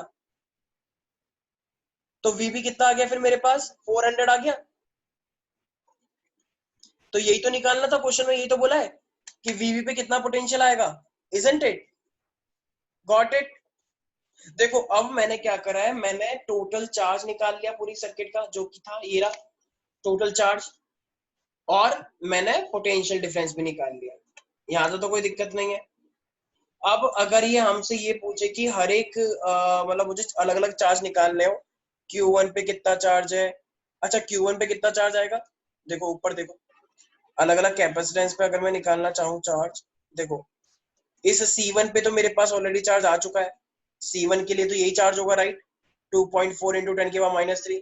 Speaker 1: तो VB कितना आ गया फिर मेरे पास? 400 आ गया। तो यही तो निकालना था क्वेश्चन में, यही तो बोला है कि VB पे कितना पोटेंशियल आएगा, इजंट इट? Got it? देखो, अब मैंने क्या करा है, मैंने टोटल चार्ज निकाल लिया पूरी सर्किट का, जो कि था ये रहा टोटल चार्ज, और मैंने पोटेंशियल डिफरेंस भी निकाल लिया। यहाँ से तो कोई दिक्कत नहीं है। अब अगर ये हमसे ये पूछे कि हर एक मतलब मुझे अलग अलग चार्ज निकालने हो, Q1 पे कितना चार्ज है? अच्छा, Q1 पे कितना चार्ज आएगा? देखो ऊपर देखो, अलग अलग कैपेसिटेंस पे अगर मैं निकालना चाहूँ चार्ज, देखो इस C1 पे तो मेरे पास ऑलरेडी चार्ज आ चुका है। C1 के लिए तो यही चार्ज होगा, राइट? 2.4 इंटू 10⁻³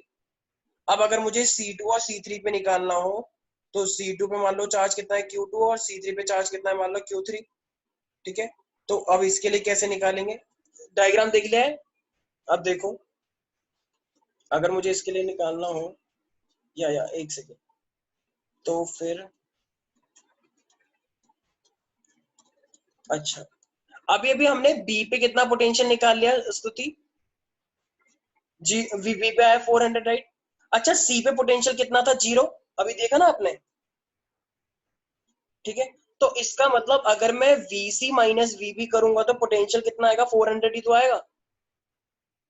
Speaker 1: अब अगर मुझे C2 और C3 पे निकालना हो, तो C2 पे मान लो चार्ज कितना है Q2, और C3 पे चार्ज कितना है मान लो Q3। ठीक है, तो अब इसके लिए कैसे निकालेंगे? डायग्राम देख लिया है? अब देखो, अगर मुझे इसके लिए निकालना हो, या एक सेकेंड, तो फिर अच्छा, अभी अभी हमने बी पे कितना पोटेंशियल निकाल लिया स्तुति? जी, वी पे आया 400, राइट? अच्छा, सी पे पोटेंशियल कितना था? 0। अभी देखा ना आपने? ठीक है, तो इसका मतलब अगर मैं VC माइनस VB करूंगा तो पोटेंशियल कितना आएगा? 400 ही तो आएगा।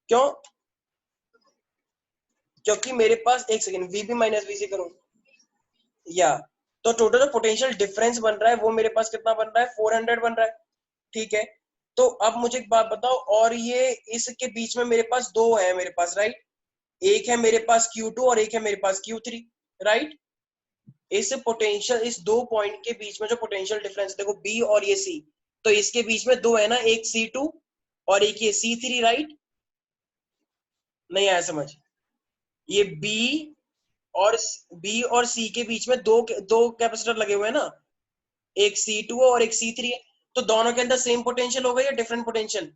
Speaker 1: क्यों? क्योंकि मेरे पास, एक सेकेंड, VB माइनस VC करूँ, या तो टोटल जो पोटेंशियल डिफरेंस बन रहा है वो मेरे पास कितना बन रहा है? 400 बन रहा है। ठीक है, तो अब मुझे एक बात बताओ, और ये इसके बीच में मेरे पास दो है मेरे पास, राइट? एक है मेरे पास Q2 और एक है मेरे पास Q3, राइट? इस पोटेंशियल, इस दो पॉइंट के बीच में जो पोटेंशियल डिफरेंस देखो, B और ये C, तो इसके बीच में दो है ना, एक C2 और एक ये C3, राइट? नहीं आया समझ? ये और B और C के बीच में दो दो कैपेसिटर लगे हुए हैं ना, एक C2 और एक C3 है। तो दोनों के अंदर सेम पोटेंशियल होगा या डिफरेंट पोटेंशियल?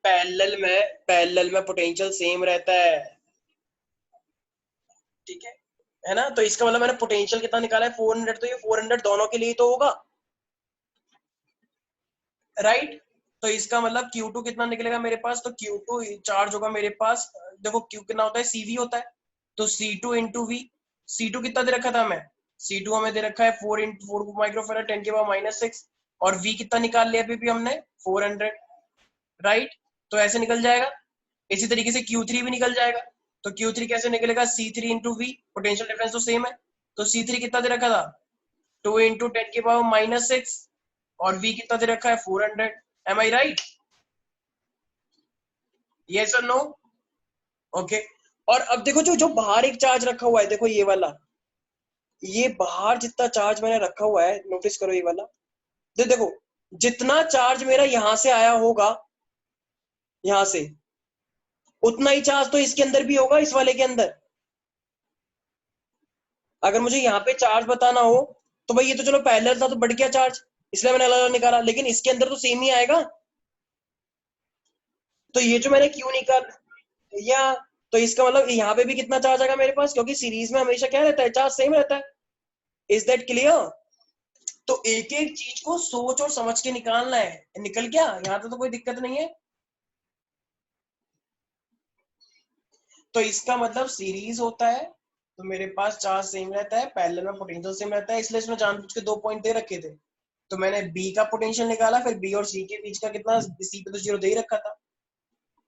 Speaker 1: पैरेलल में पोटेंशियल सेम रहता है। ठीक है ना? तो इसका मतलब मैंने पोटेंशियल कितना निकाला है? 400, तो ये 400 दोनों के लिए तो होगा, राइट? तो इसका मतलब Q2 कितना निकलेगा मेरे पास, तो Q2 चार्ज होगा मेरे पास, देखो Q कितना होता है, CV होता है, तो C2 इंटू वी। C2 कितना दे रखा था मैं, C2 हमें दे रखा है 4 माइक्रोफेराड 10⁻⁻⁶, और V कितना निकाल लिया अभी भी हमने 400, राइट। तो ऐसे निकल जाएगा। इसी तरीके से Q3 भी निकल जाएगा। तो Q3 कैसे निकलेगा, C3 into V, potential difference तो सेम है। तो C3 कितना दे रखा था, 2 इंटू 10⁻⁻⁶, और V कितना दे रखा है 400। एम आई राइट, यस और नो? ओके। और अब देखो जो जो बाहर एक चार्ज रखा हुआ है, देखो ये वाला, ये बाहर जितना चार्ज मैंने रखा हुआ है, नोटिस करो ये वाला, देखो जितना चार्ज मेरा यहां से आया होगा, यहां से, उतना ही चार्ज तो इसके अंदर भी होगा, इस वाले के अंदर। अगर मुझे यहाँ पे चार्ज बताना हो, तो भाई ये तो चलो पैरेलल था तो बढ़ गया चार्ज, इसलिए मैंने अलग अलग निकाला, लेकिन इसके अंदर तो सेम ही आएगा। तो ये जो मैंने क्यों निकाल, या, तो इसका मतलब यहाँ पे भी कितना चार्ज आएगा मेरे पास, क्योंकि सीरीज में हमेशा क्या रहता है, चार्ज सेम रहता है। Is that clear? तो एक एक चीज को सोच और समझ के निकालना है, निकल गया, यहाँ तो कोई दिक्कत नहीं है। तो इसका मतलब सीरीज होता है तो मेरे पास चार्ज सेम रहता है, पैरेलल में पोटेंशियल सेम रहता है, इसलिए इसमें जानबूझ के 2 पॉइंट दे रखे थे। तो मैंने बी का पोटेंशियल निकाला, फिर बी और सी के बीच का कितना, सी पे तो 0 दे ही रखा था।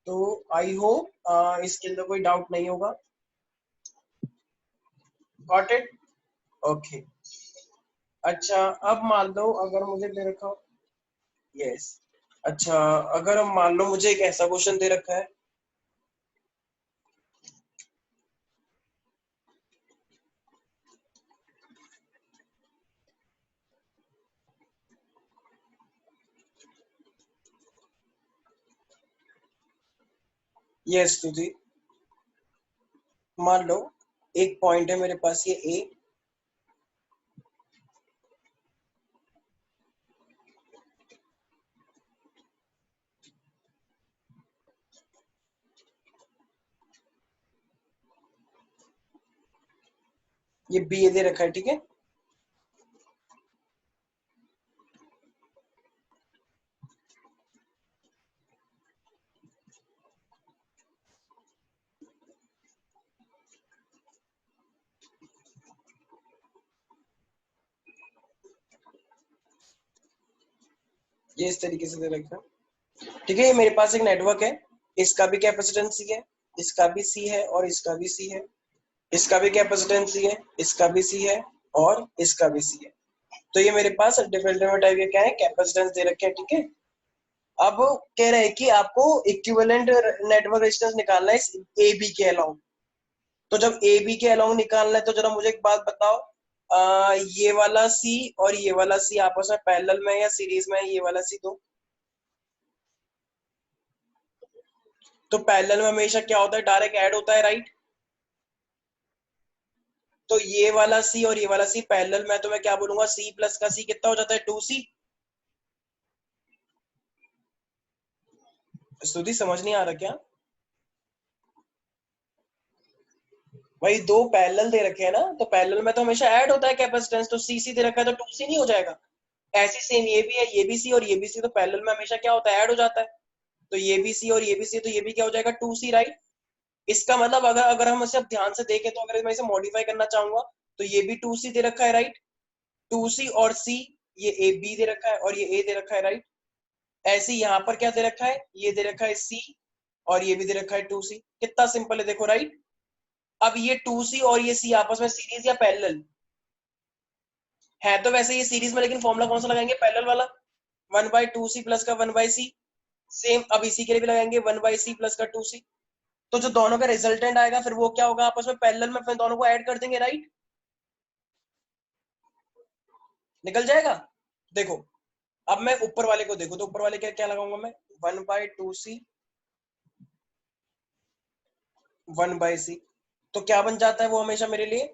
Speaker 1: तो आई होप इसके अंदर कोई डाउट नहीं होगा। Got it? ओके। अच्छा, अब मान लो अगर मुझे दे रखा हो, यस, अच्छा, अगर हम मान लो मुझे एक ऐसा क्वेश्चन दे रखा है, यस तुझे, मान लो एक पॉइंट है मेरे पास ये ए, ये बी दे रखा है, ठीक है। ये इस तरीके से दे रखा है, ठीक है। ये मेरे पास एक नेटवर्क है, इसका भी कैपेसिटेंस सी है, इसका भी सी है, और इसका भी सी है, इसका भी कैपेसिटेंस सी है, इसका भी सी है, और इसका भी सी है। तो ये मेरे पास डिफरेंट डिफरेंट टाइप के क्या है, कैपेसिटेंस दे रखे हैं, ठीक है। अब कह रहे हैं कि आपको इक्विवेलेंट नेटवर्क रेजिस्टेंस निकालना है इस ए बी के अलाउंग। तो जब ए बी के अलाउंग निकालना है, तो जरा मुझे एक बात बताओ, ये वाला सी और ये वाला सी आपस में पैरेलल में या सीरीज में है, ये वाला सी दो। तो पैरेलल में हमेशा क्या होता है, डायरेक्ट ऐड होता है, राइट। तो ये वाला सी और ये वाला सी पैरेलल में, तो मैं क्या बोलूंगा, सी प्लस का सी कितना हो जाता है, 2C। स्तुति समझ नहीं आ रहा क्या? भाई दो पैरेलल दे रखे हैं ना, तो पैरेलल में तो हमेशा ऐड होता है कैपेसिटेंस, तो सी सी दे रखा है तो 2C नहीं हो जाएगा? ऐसे सेम ये भी है, ये भी सी और ये भी सी, तो पैरेलल में हमेशा क्या होता है, ऐड हो जाता है। तो ये भी सी और ये भी सी, तो ये भी क्या हो जाएगा, 2C, राइट। इसका मतलब अगर अगर हम इसे ध्यान से देखें, तो अगर मैं इसे मॉडिफाई करना चाहूंगा, तो ये भी 2C दे रखा है, राइट। 2C और C, ये ए बी दे रखा है और ये ए दे रखा है, राइट। ऐसे यहाँ पर क्या दे रखा है, ये दे रखा है C, और ये भी दे रखा है 2C। कितना सिंपल है, देखो, राइट। अब ये 2C और ये C आपस में सीरीज या पैरेलल है, तो वैसे ये सीरीज में, लेकिन फॉर्मूला कौन सा लगाएंगे, पैरेलल वाला, 1/2C प्लस का 1/C। सेम अब इसी के लिए भी लगाएंगे 1/C प्लस का 2C। तो जो दोनों का रिजल्टेंट आएगा, फिर वो क्या होगा, आपस में पैरेलल में, फिर दोनों को ऐड कर देंगे, राइट। निकल जाएगा। देखो, अब मैं ऊपर वाले को देखो, तो ऊपर वाले क्या क्या लगाऊंगा मैं, 1/2C 1/C। तो क्या बन जाता है वो हमेशा मेरे लिए,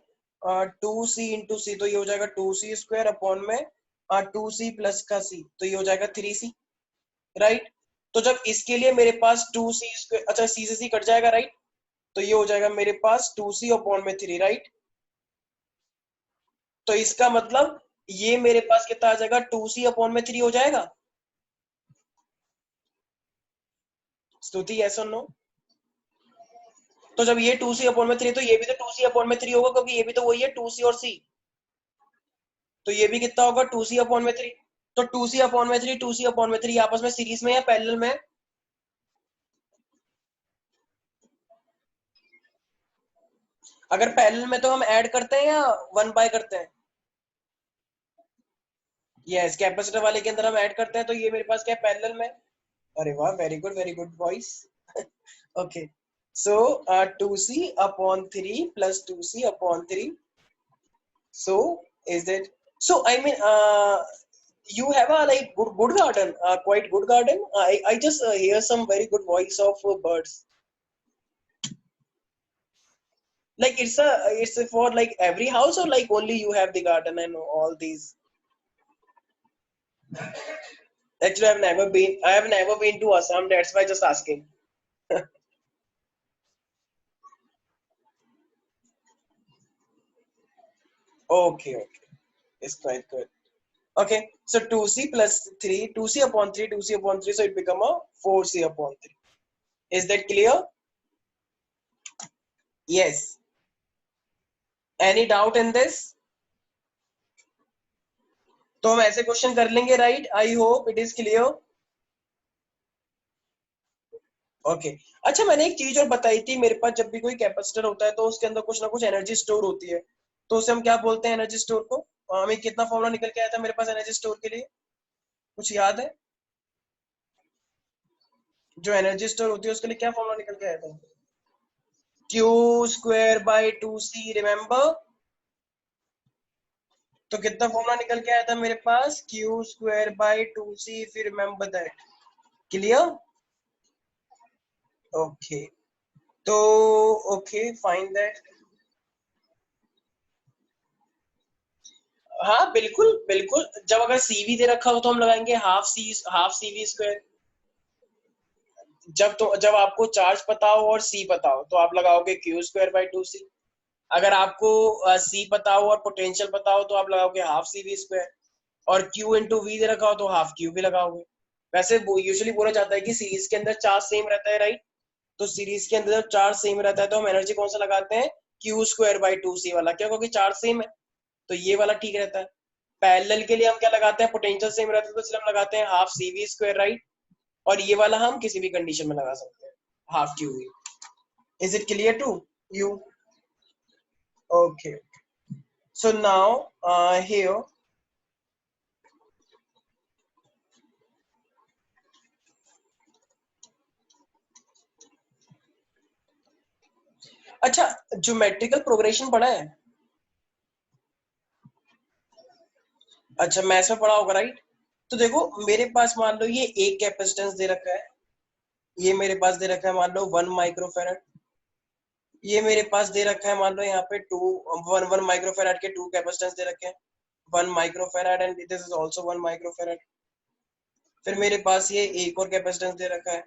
Speaker 1: 2C इंटू सी, तो ये हो जाएगा 2C² अपॉन में 2C प्लस का C, तो ये हो जाएगा 3C, राइट। तो जब इसके लिए मेरे पास 2C², अच्छा C से C कट जाएगा, राइट। तो ये हो जाएगा मेरे पास 2C अपॉन में 3, राइट। तो इसका मतलब ये मेरे पास कितना आ जाएगा, 2C अपॉन में 3 हो जाएगा। स्तुति yes or no? तो जब ये 2c/3 तो ये भी तो 2c/3 होगा, क्योंकि ये भी तो वही है 2c और c, तो ये भी कितना होगा 2c/3। तो 2c/3 2c/3 आपस में सीरीज में या पैरेलल में? अगर पैरेलल में तो हम ऐड करते हैं या 1/, करते हैं? यस, कैपेसिटर वाले के अंदर हम ऐड करते हैं, तो ये मेरे पास क्या है पैरेलल में। अरे वाह, very good voice. Okay, so 2c/3 plus 2c/3, so is it, so I mean you have a like good garden, quite good garden. I just hear some very good voice of birds. Like it's for like every house, or like only you have the garden and all these? Actually, I have never been to Assam. That's why just asking. Okay, it's quite good. Okay, so 2c plus 3, 2c/3, 2c/3, so it become a 4c/3. Is that clear? Yes. Any doubt in this? तो हम ऐसे question कर लेंगे, right? I hope it is clear. Okay, अच्छा मैंने एक चीज और बताई थी, मेरे पास जब भी कोई कैपेसिटर होता है तो उसके अंदर कुछ ना कुछ एनर्जी स्टोर होती है, तो उसे हम क्या बोलते हैं एनर्जी स्टोर को? हमें कितना फॉर्मूला निकल के आया था मेरे पास एनर्जी स्टोर के लिए, कुछ याद है? जो एनर्जी स्टोर होती है उसके लिए क्या फॉर्मूला निकल के आया था? Q²/2c, remember? तो कितना फॉर्मूला निकल के आया था मेरे पास? Q²/2c, if you remember that. Clear? Okay, तो ओके फाइन दैट। हाँ बिल्कुल बिल्कुल, जब अगर सीवी दे रखा हो तो हम लगाएंगे हाफ सी वी स्क्वायर। जब आपको चार्ज पता हो और सी पता हो तो आप लगाओगे Q²/2c। अगर आपको सी पता हो और पोटेंशियल पता हो तो आप लगाओगे हाफ सी वी स्क्वायर, और क्यू इंटू वी दे रखा हो तो हाफ क्यू भी लगाओगे। वैसे यूजुअली बोला जाता है कि सीरीज के अंदर चार्ज सेम रहता है, राइट? तो सीरीज के अंदर जब चार्ज सेम रहता है तो हम एनर्जी कौन सा लगाते हैं? Q²/2c वाला, क्या? क्योंकि चार्ज सेम है, तो ये वाला ठीक रहता है। पैरेलल के लिए हम क्या लगाते हैं? पोटेंशियल सेम रहता है तो इसलिए हम लगाते हैं half C V square, right? और ये वाला हम किसी भी कंडीशन में लगा सकते हैं, half Q V. Is it clear to you? Okay, so now here, अच्छा ज्योमेट्रिकल प्रोग्रेशन पढ़ा है? अच्छा मैथ्स में पढ़ा होगा, राइट? तो देखो मेरे पास मान लो ये एक कैपेसिटेंस दे रखा है, ये मेरे पास दे रखा है मान लो 1 माइक्रोफेरेड, ये मेरे पास दे रखा है मान लो यहाँ पे 1 माइक्रोफेरेड के 2 कैपेसिटेंस दे रखे हैं, 1 microfarad and this is also 1 microfarad. फिर मेरे पास ये एक और कैपेसिटेंस दे रखा है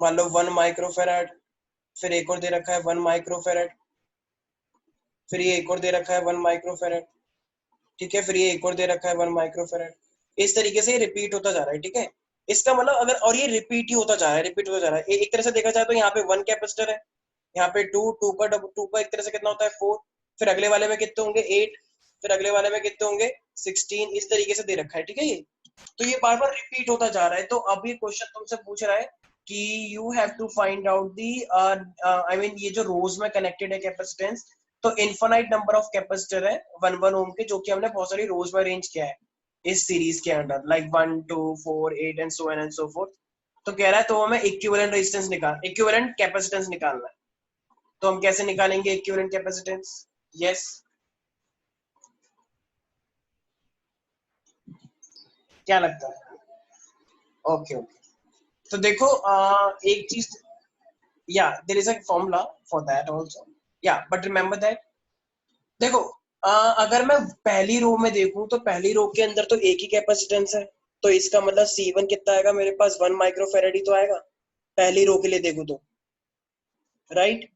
Speaker 1: मान लो 1 माइक्रोफेरेड, फिर एक और दे रखा है 1 माइक्रोफेरेड, फिर ये एक और दे रखा है 1 माइक्रोफेरेड, ठीक है, फिर ये एक और दे रखा है 1 माइक्रोफेरेड। इस तरीके से रिपीट होता जा रहा है, ठीक है? इसका मतलब अगर, और ये रिपीट ही होता जा रहा है, रिपीट होता जा रहा है। एक तरह से देखा जाए तो यहाँ पे 1 कैपेसिटर है, यहाँ पे 2 एक तरह से कितना होता है 4, फिर अगले वाले में कितने होंगे 8, फिर अगले वाले में कितने होंगे 16, इस तरीके से दे रखा है, ठीक है? ये तो ये बार बार रिपीट होता जा रहा है। तो अब ये क्वेश्चन तुमसे पूछ रहा है कि you have to find out the, I mean ये जो रोज में कनेक्टेड है कैपेसिटेंस, तो इनफाइनाइट नंबर ऑफ कैपेसिटर है 1 ओम के, जो कि हमने बहुत सारी रोज में अरेंज किया है इस सीरीज के under, like 1 2 4 8 and so fourth. तो कह रहा है तो हमें इक्विवेलेंट रेजिस्टेंस इक्विवेलेंट कैपेसिटेंस निकालना है। तो हम कैसे निकालेंगे इक्विवेलेंट कैपेसिटेंस? यस, क्या लगता है? ओके ओके, तो देखो एक चीज, yeah there is a formula for that also, yeah but remember that, देखो अगर मैं पहली रो में देखूं तो पहली रो के अंदर तो एक ही कैपेसिटेंस है, तो इसका मतलब C1 कितना आएगा मेरे पास? 1 माइक्रोफेरेड ही तो आएगा पहली रो के लिए देखूं तो, राइट?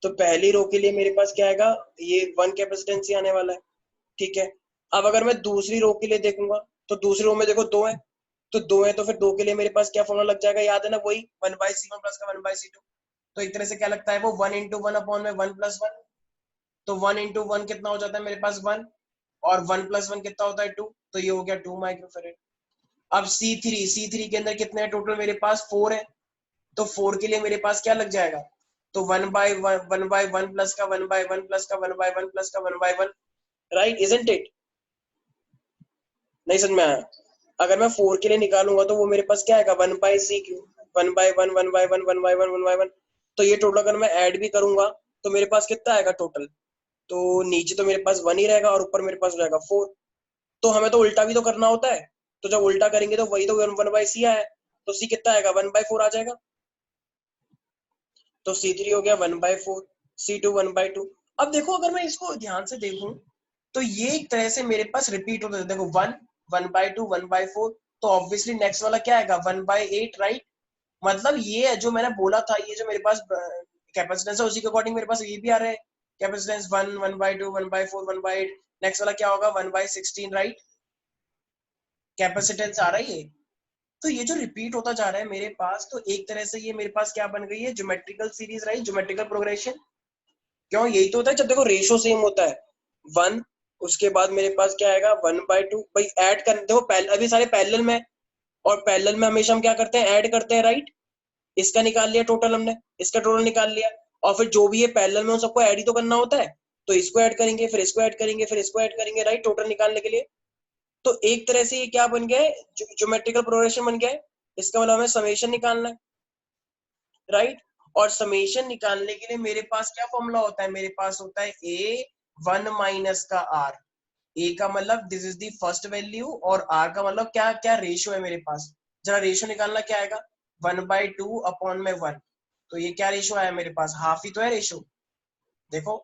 Speaker 1: तो पहली रो के लिए मेरे पास क्या आएगा? ये 1 कैपेसिटेंस ही आने वाला है, ठीक है? अब अगर मैं दूसरी रो के लिए देखूंगा तो दूसरी रो में देखो 2 है, तो 2 है तो फिर 2 के लिए मेरे पास क्या फॉर्मूला लग जाएगा, याद है ना, वही 1/C1 प्लस का 1/C2। तो एक तरह से क्या लगता है वो 1 × 1 अपॉन में 1 + 1। तो 1 × 1 कितना हो जाता है मेरे पास 1, और 1 + 1 कितना होता है 2, तो ये हो गया 2 माइक्रोफेरेड। अब C3 के अंदर कितने हैं टोटल मेरे पास 4 है, तो 4 के लिए मेरे पास क्या लग जाएगा, तो 1/1 प्लस का 1/1 प्लस का 1/1 प्लस का 1/1, राइट, इजंट इट? नहीं समझ में आया? अगर मैं 4 के लिए निकालूंगा तो वो मेरे पास क्या आएगा 1/C3, 1/1 1/1 1/1 1/1। तो ये टोटल अगर मैं ऐड भी करूंगा तो मेरे पास कितना आएगा टोटल, तो नीचे तो मेरे पास 1 ही रहेगा और ऊपर मेरे पास रहेगा 4। तो हमें तो उल्टा भी तो करना होता है, तो जब उल्टा करेंगे तो वही तो 1/C आया है, तो C कितना आएगा 1/4 आ जाएगा। तो C3 हो गया 1/4, C2 1/2। अब देखो अगर मैं इसको ध्यान से देखूं तो ये एक तरह से मेरे पास रिपीट होता है, देखो 1 1/2 1/4, तो ऑब्वियसली नेक्स्ट वाला क्या आएगा 1/8, राइट? मतलब ये है जो मैंने बोला था, ये जो मेरे पास कैपेसिटेंस है उसी के अकॉर्डिंग मेरे पास ये भी आ रहा है, कैपेसिटेंस 1 1/2 1/4 1/8। नेक्स्ट वाला क्या होगा 1/16, राइट? कैपेसिटेंस आ रहा है ये। तो ये जो रिपीट होता जा रहा है मेरे पास, तो एक तरह से ये मेरे पास क्या बन गई है, geometrical series, right, geometrical progression. क्यों, यही तो होता है जब देखो रेशो सेम होता है 1, उसके बाद मेरे पास क्या आएगा 1/2, भाई ऐड कर देखो अभी सारे पैरेलल में, और पैरेलल में हमेशा हम क्या करते हैं ऐड करते हैं, राइट? इसका निकाल लिया टोटल हमने, इसका टोटल निकाल लिया, और फिर जो भी है पैरेलल में उन सबको ऐड ही तो करना होता है, तो इसको ऐड करेंगे फिर इसको ऐड करेंगे फिर इसको ऐड करेंगे, राइट, टोटल निकालने के लिए। तो एक तरह से ये क्या बन गया है, ज्योमेट्रिकल प्रोग्रेशन बन गया है। इसका मतलब हमें समेशन निकालना है, राइट? और समेशन निकालने के लिए मेरे पास क्या फॉर्मूला होता है, मेरे पास होता है A1 माइनस का R। ए का मतलब this is the first value, और आर का मतलब क्या क्या रेशो है मेरे पास। जरा रेशो निकालना, क्या आएगा 1/2 अपॉन में 1। तो ये क्या रेशो आया मेरे पास, हाफ ही तो है रेशो। देखो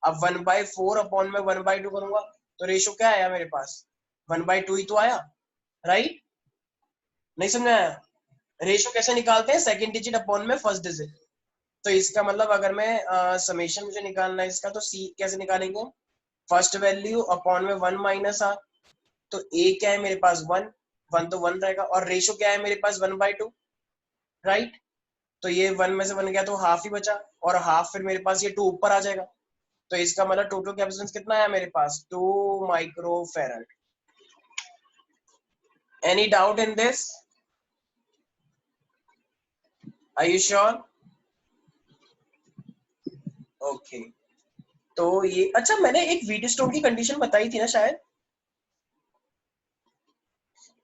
Speaker 1: अब 1/4 अपॉन में 1/2 करूंगा तो रेशो क्या आया मेरे पास 1/2 ही तो आया, राइट? नहीं समझ आया? रेशो कैसे निकालते हैं, सेकंड डिजिट अपॉन में फर्स्ट डिजिट। तो इसका मतलब अगर मैं समेशन मुझे निकालना है इसका, तो सी कैसे निकालेंगे, फर्स्ट वैल्यू अपॉन में 1 माइनस आर। तो ए क्या है मेरे पास 1, 1 तो 1 रहेगा, और रेशो क्या है मेरे पास 1/2, राइट? तो ये 1 में से 1 गया तो हाफ ही बचा, और हाफ फिर मेरे पास ये 2 ऊपर आ जाएगा। तो इसका मतलब टोटल कैपेसिटेंस कितना आया मेरे पास 2 microfarad. Any doubt in this, are you sure? Okay. तो ये अच्छा, मैंने एक व्हीटस्टोन की कंडीशन बताई थी ना शायद,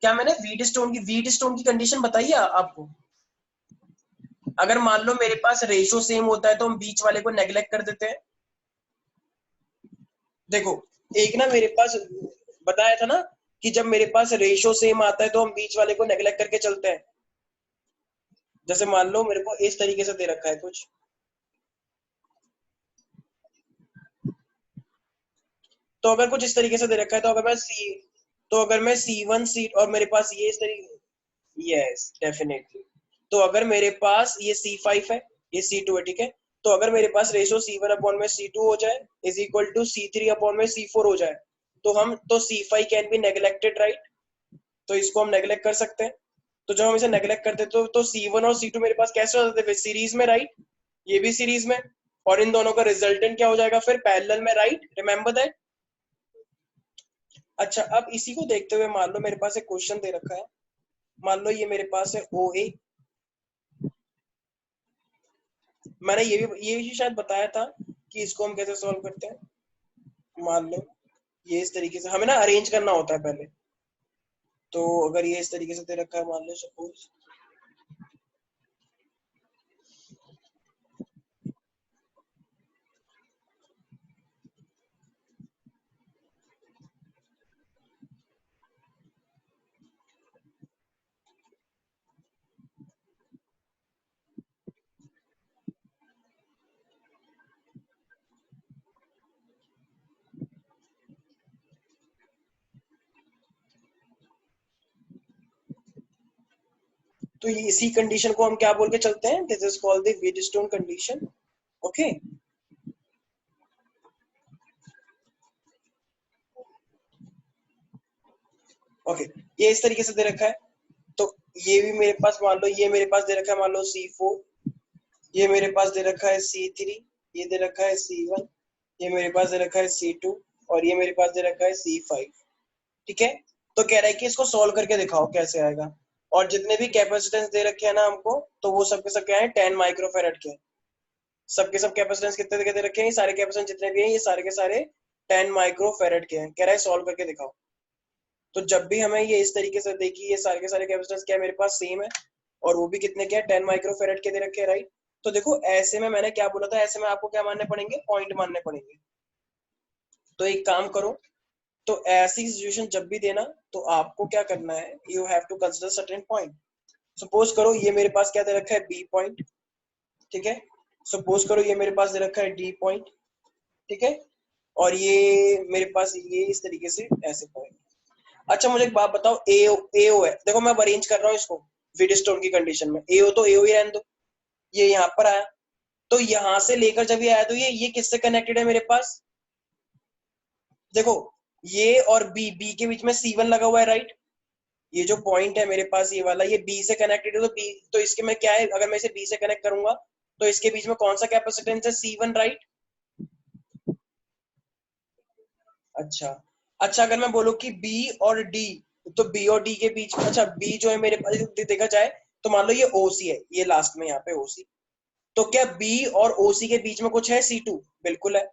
Speaker 1: क्या मैंने व्हीटस्टोन की कंडीशन बताई है आपको? अगर मान लो मेरे पास रेशो सेम होता है तो हम बीच वाले को नेग्लेक्ट कर देते हैं। देखो एक ना मेरे पास बताया था ना कि जब मेरे पास रेशो सेम आता है तो हम बीच वाले को नेग्लेक्ट करके चलते हैं। जैसे मान लो मेरे को इस तरीके से दे रखा है कुछ, तो अगर कुछ इस तरीके से दे रखा है तो अगर मैं C1 सी और मेरे पास ये इस तरीके, यस डेफिनेटली। तो अगर मेरे पास ये C5 है, ये C2 है, ठीक है, तो अगर मेरे पास रेशो C1 अपॉन में C2 हो जाए is equal to C3 upon में C4 हो जाए, तो C5 can be neglected, right? तो इसको हम नेग्लेक्ट कर सकते हैं। तो जब हम इसे नेग्लेक्ट करते तो C1 और C2 मेरे पास कैसे हो जाते हैं सीरीज में, राइट? ये भी सीरीज में, और इन दोनों का रिजल्टेंट क्या हो जाएगा फिर पैरेलल में, राइट? Remember that. अच्छा, अब इसी को देखते हुए मान लो मेरे पास एक क्वेश्चन दे रखा है, मान लो ये मेरे पास है OA। मैंने ये भी शायद बताया था कि इसको हम कैसे सॉल्व करते हैं। मान लो ये इस तरीके से हमें ना अरेंज करना होता है पहले, तो अगर ये इस तरीके से दे रखा है मान लो सपोज, तो ये इसी कंडीशन को हम क्या बोल के चलते हैं, this is called the Wheatstone condition. Okay, okay, ये इस तरीके से दे रखा है। तो ये भी मेरे पास मान लो, ये मेरे पास दे रखा है मान लो C4, ये मेरे पास दे रखा है C3, ये दे रखा है C1, ये मेरे पास दे रखा है C2 और ये मेरे पास दे रखा है C5। ठीक है, तो कह रहा है कि इसको सॉल्व करके दिखाओ कैसे आएगा। और जितने भी कैपेसिटेंस दे रखे हैं ना हमको, तो वो सबके सब क्या है, 10 माइक्रोफेरेड के। सबके सब कैपेसिटेंस कितने के दे रखे हैं, ये सारे कैपेसिटेंस जितने भी हैं ये सारे के सारे 10 माइक्रोफेरेड के हैं। कह रहा है सॉल्व करके दिखाओ। तो जब भी हमें ये इस तरीके से देखिए, ये सारे के सारे कैपेसिटेंस क्या है मेरे पास सेम है, और वो भी कितने के हैं, 10 माइक्रोफेरेड के दे रखे हैं, राइट। तो देखो ऐसे में मैंने क्या बोला था, ऐसे में आपको क्या मानने पड़ेंगे, पॉइंट मानने पड़ेंगे। तो एक काम करो, तो ऐसी सिचुएशन जब भी देना, तो आपको क्या करना है, you have to consider certain point. Suppose करो ये मेरे पास क्या दे रखा है, बी पॉइंट। ठीक है, सपोज करो ये मेरे पास दे रखा है डी पॉइंट। ठीक है, और ये मेरे पास ये इस तरीके से ऐसे पॉइंट। अच्छा मुझे एक बात बताओ, एओ है, देखो मैं अरेंज कर रहा हूँ इसको व्हीटस्टोन की कंडीशन में। एओ तो एओ ही रहने दो, ये यहाँ पर आया, तो यहां से लेकर जब ये आया तो ये किससे कनेक्टेड है मेरे पास, देखो ये और बी, बी के बीच में C1 लगा हुआ है, राइट। ये जो पॉइंट है मेरे पास ये वाला, ये बी से कनेक्टेड है, तो बी, तो इसके में क्या है, अगर मैं इसे बी से कनेक्ट करूंगा तो इसके बीच में कौन सा कैपेसिटेंस है, C1, राइट। अच्छा, अच्छा अगर मैं बोलूँ कि बी और डी, तो बी और डी के बीच, अच्छा बी जो है मेरे पास देखा जाए तो मान लो ये ओसी है, ये लास्ट में यहाँ पे ओसी, तो क्या बी और ओसी के बीच में कुछ है, C2, बिल्कुल है।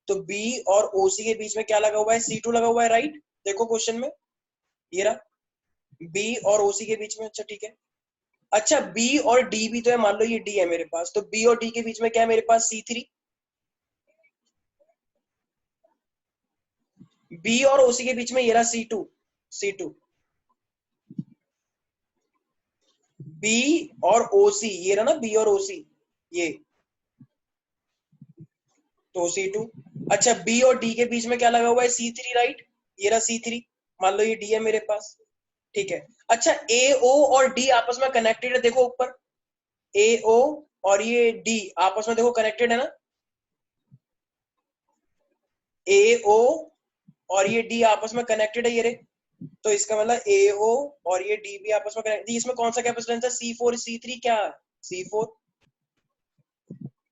Speaker 1: तो बी और ओसी के बीच में क्या लगा हुआ है, C2 लगा हुआ है, राइट। देखो क्वेश्चन में ये रहा, बी और ओसी के बीच में, अच्छा ठीक है। अच्छा बी और डी भी तो है, मान लो ये डी है मेरे पास, तो बी और डी के बीच में क्या है मेरे पास, C3। बी और ओसी के बीच में ये रहा C2, C2। बी और ओसी, ये रहा ना बी और ओसी, ये तो C2। अच्छा बी और डी के बीच में क्या लगा हुआ है, C3, राइट। ये रहा C3, मान लो ये डी है मेरे पास। ठीक है, अच्छा ए ओ और डी आपस में कनेक्टेड है, देखो ऊपर ए ओ और ये डी आपस में देखो कनेक्टेड है ना, ए ओ और ये डी आपस में कनेक्टेड है ये रे। तो इसका मतलब ए ओ और ये डी भी आपस में कनेक्टेड, इसमें कौन सा कैपेसिटेंस है, C4 C3 क्या, C4।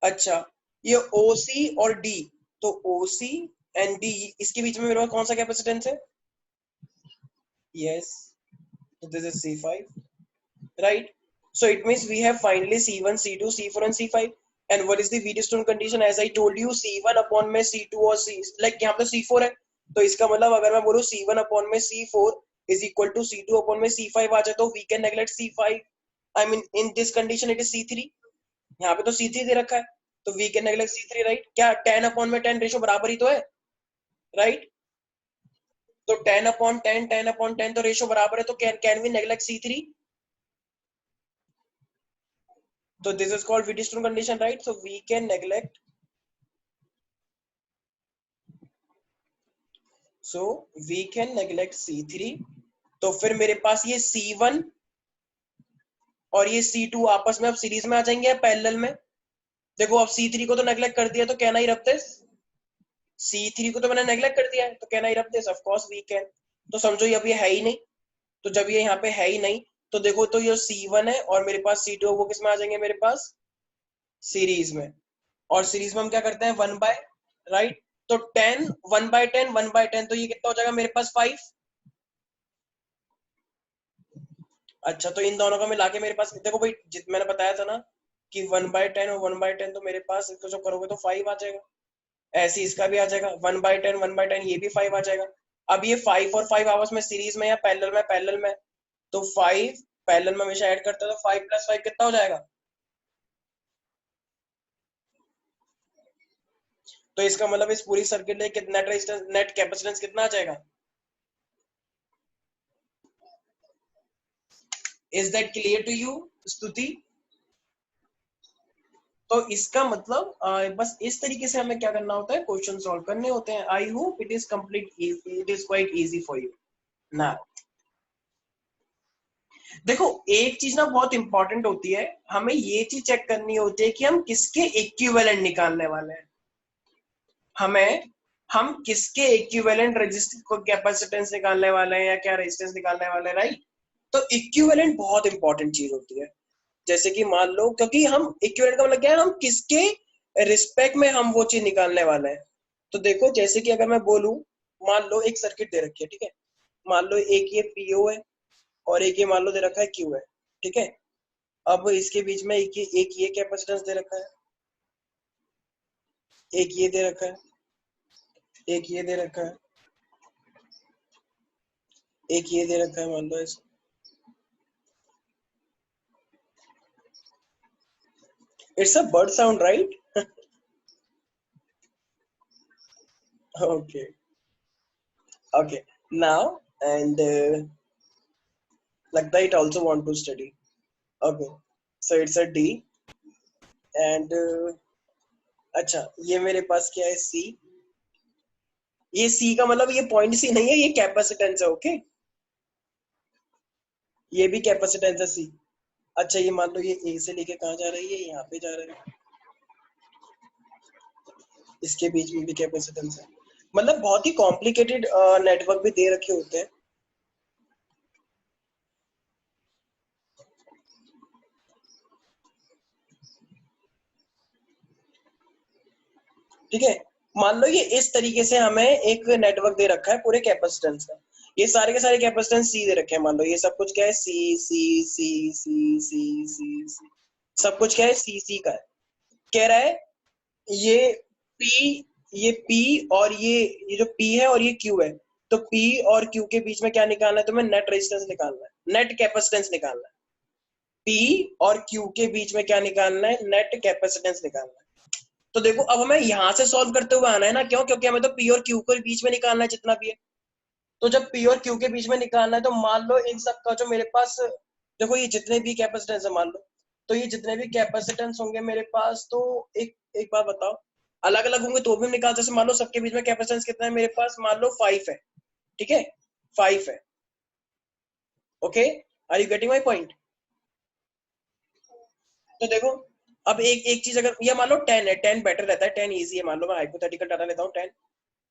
Speaker 1: अच्छा ये ओ सी और डी, तो ओ सी एंड डी, इसके बीच में मेरे पास कौन सा कैपेसिटेंस है, yes, this is C5, right. So it means we have finally C1, C2, C4 and C5. And what is the Wheatstone condition? As I told you, C1 upon में C2 और C, like यहाँ पे C4 है, तो इसका मतलब अगर मैं बोलूँ C1 upon में C4 is equal to C2 upon में C5 आ जाए, तो we can neglect C5. I mean in this condition it is C3. यहाँ पे तो C3 दे रखा है, तो we can neglect C3, right. क्या 10 upon में 10 रेशो बराबर ही तो है, right. तो 10 upon 10, 10 upon 10 तो रेशो बराबर है, तो can we neglect C3? So this is called Wheatstone condition, right? So we can neglect. So we can neglect C3. तो फिर मेरे पास ये C1 और ये C2 आपस में अब सीरीज में आ जाएंगे पैरेलल में। देखो अब C3 को तो नेग्लेक्ट कर दिया, तो कहना ही रखते, C3 को तो मैंने नेग्लेक्ट कर दिया है, तो कहना ही रखते, ऑफ कोर्स वी कैन। तो समझो ये अब ये है ही नहीं, तो जब ये यहाँ पे है ही नहीं, तो देखो तो ये C1 है और मेरे पास C2 है, वो किस में आ जाएंगे मेरे पास, सीरीज में। और सीरीज में हम क्या करते हैं, 1/, राइट। तो 10 1/10 1/10, तो ये कितना हो जाएगा मेरे पास 5। अच्छा तो इन दोनों का मिला के मेरे पास देखो भाई, मैंने बताया था ना कि 1/10 और 1/10, तो मेरे पास इसको जो करोगे तो 5 आ जाएगा। ऐसे इसका भी आ जाएगा 1/10 1/10, ये भी 5 आ जाएगा। अब ये 5 और 5 आपस में सीरीज में या पैरेलल में, पैरेलल में, तो 5 पैरेलल में हमेशा ऐड करते हैं, तो 5 + 5 कितना हो जाएगा। तो इसका मतलब इस पूरी सर्किट में कितना नेट रेजिस्टेंस, नेट कैपेसिटेंस कितना आ जाएगा। Is that clear to you Stuti. तो इसका मतलब बस इस तरीके से हमें क्या करना होता है, क्वेश्चन सॉल्व करने होते हैं। I hope it is complete, it is quite easy for you ना। देखो एक चीज ना बहुत इंपॉर्टेंट होती है, हमें ये चीज चेक करनी होती है कि हम किसके इक्विवेलेंट निकालने वाले हैं। हमें, हम किसके इक्विवेलेंट रेजिस्टेंस को कैपेसिटेंस निकालने वाले हैं या क्या रेजिस्टेंस निकालने वाले हैं, राइट। तो इक्विवेलेंट बहुत इंपॉर्टेंट चीज होती है। जैसे कि मान लो, क्योंकि हम इक्विवेलेंट का मतलब क्या है, हम किसके रिस्पेक्ट में हम वो चीज निकालने वाले हैं। तो देखो, जैसे कि अगर मैं बोलूं, मान लो एक सर्किट दे रखी है, ठीक है, मान लो एक ये पीओ है और एक ये मान लो दे रखा है क्यू है, ठीक है। अब इसके बीच में एक ये कैपेसिटेंस दे रखा है, एक ये दे रखा है, एक ये दे रखा है, एक ये दे रखा है, मान लो ऐसे। It's a bird sound, right? Okay, okay, now and लगता है it also want to study. Okay, so it's a D and अच्छा, ये मेरे पास क्या है, सी। ये सी का मतलब ये पॉइंट सी नहीं है, ये कैपेसिटेंस है, ओके। ये भी कैपेसिटेंस है, सी। अच्छा, ये मान लो ये ए से लेके कहाँ जा रही है, यहाँ पे जा रहा है, इसके बीच में भी कैपेसिटेंस है। मतलब बहुत ही कॉम्प्लिकेटेड नेटवर्क भी दे रखे होते हैं। ठीक है, मान लो ये इस तरीके से हमें एक नेटवर्क दे रखा है पूरे कैपेसिटेंस का। ये सारे के सारे कैपेसिटेंस सी दे रखे हैं, मान लो ये सब कुछ क्या है, सी सी सी सी सी सी सी, सब कुछ क्या है, सी सी का है। कह रहा है ये पी, ये पी और ये जो पी है और ये क्यू है, तो पी और क्यू के बीच में क्या निकालना है तुम्हें, नेट रेजिस्टेंस निकालना है, नेट कैपेसिटेंस निकालना है। पी और क्यू के बीच में क्या निकालना है, नेट कैपेसिटेंस निकालना है। तो देखो, अब हमें यहां से सॉल्व करते हुए आना है ना, क्यों? क्योंकि हमें तो पी और क्यू के बीच में निकालना है जितना भी है। तो जब पी और क्यू के बीच में निकालना है, तो मान लो इन सब का जो मेरे पास, देखो ये जितने भी कैपेसिटेंस है मान लो, तो ये जितने भी कैपेसिटेंस होंगे मेरे पास, तो एक एक बात बताओ, अलग अलग होंगे तो भी हम निकाल, जैसे मान लो सबके बीच में कैपेसिटेंस कितना है मेरे पास, मान लो 5 है, ठीक है, 5 है। Okay, are you getting my point? तो देखो, अब एक एक चीज, अगर ये मान लो 10 है, 10 बेटर रहता है, 10 इजी है, मान लो मैं हाइपोथेटिकल डाटा लेता हूँ 10।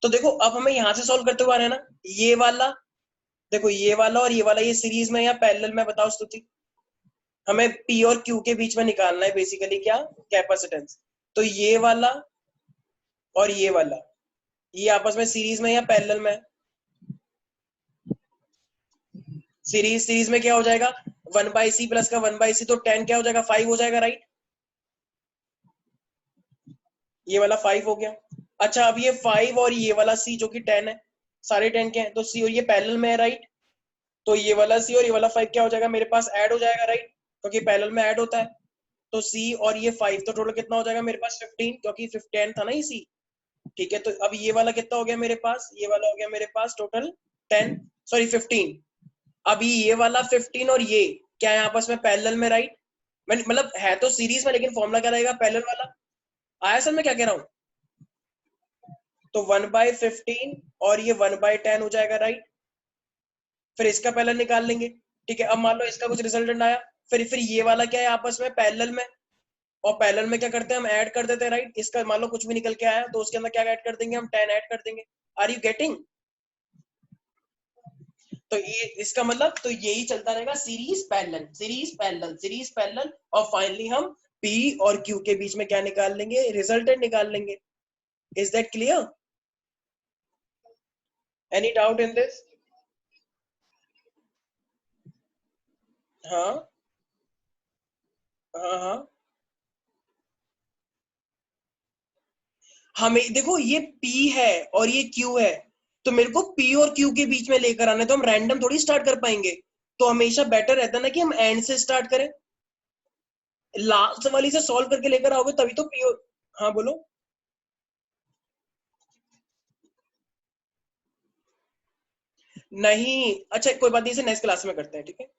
Speaker 1: तो देखो, अब हमें यहां से सॉल्व करते हुए आना है ना, ये वाला, देखो ये वाला और ये वाला, ये सीरीज में या पैरेलल में, बताओ स्तुति। हमें पी और क्यू के बीच में निकालना है बेसिकली क्या, कैपेसिटेंस। तो ये वाला और ये वाला, ये आपस में सीरीज में या पैरेलल में? सीरीज, सीरीज में क्या हो जाएगा, 1/c प्लस का 1/c, तो 10 क्या हो जाएगा, 5 हो जाएगा, राइट? ये वाला 5 हो गया। अच्छा, अब ये 5 और ये वाला सी जो कि 10 है, सारे 10 के हैं, तो सी और ये पैरेलल में है, राइट? तो ये वाला सी और ये वाला 5 क्या हो जाएगा मेरे पास, ऐड हो जाएगा, राइट? क्योंकि पैरेलल में ऐड होता है। तो सी और ये 5, तो टोटल कितना हो जाएगा मेरे पास, 15, क्योंकि 10 था ना ये सी। ठीक है, तो अब ये वाला कितना हो गया मेरे पास, ये वाला हो गया मेरे पास टोटल 10, सॉरी 15। अभी ये वाला 15 और ये क्या है आपस में पैरेलल में, राइट? मतलब है तो सीरीज में, लेकिन फॉर्मूला क्या रहेगा, पैरेलल वाला। आया सर मैं क्या कह रहा हूँ? तो 1/15 और ये 1/10 हो जाएगा, राइट? फिर इसका पैरेलल निकाल लेंगे। ठीक है, अब मान लो इसका कुछ रिजल्टेंट आया, फिर ये वाला क्या है आपस में, पैरेलल में। और पैरेलल में क्या करते हैं हम, ऐड कर देते हैं, राइट? इसका मान लो कुछ भी निकल के आया, तो उसके अंदर क्या ऐड कर देंगे हम, 10 ऐड कर देंगे। Are you getting? तो ये इसका मतलब, तो यही चलता रहेगा, series parallel, series parallel, series parallel, और फाइनली हम पी और क्यू के बीच में क्या निकाल लेंगे, रिजल्टेंट निकाल लेंगे। Is that clear? Any doubt in this? हाँ, हाँ, हाँ। हमें देखो, ये P है और ये Q है, तो मेरे को P और Q के बीच में लेकर आना है, तो हम रैंडम थोड़ी स्टार्ट कर पाएंगे। तो हमेशा बेटर रहता है ना कि हम एंड से स्टार्ट करें, लास्ट वाली से सॉल्व करके लेकर आओगे तभी तो P और, हाँ बोलो। नहीं, अच्छा कोई बात नहीं, इसे नेक्स्ट क्लास में करते हैं, ठीक है।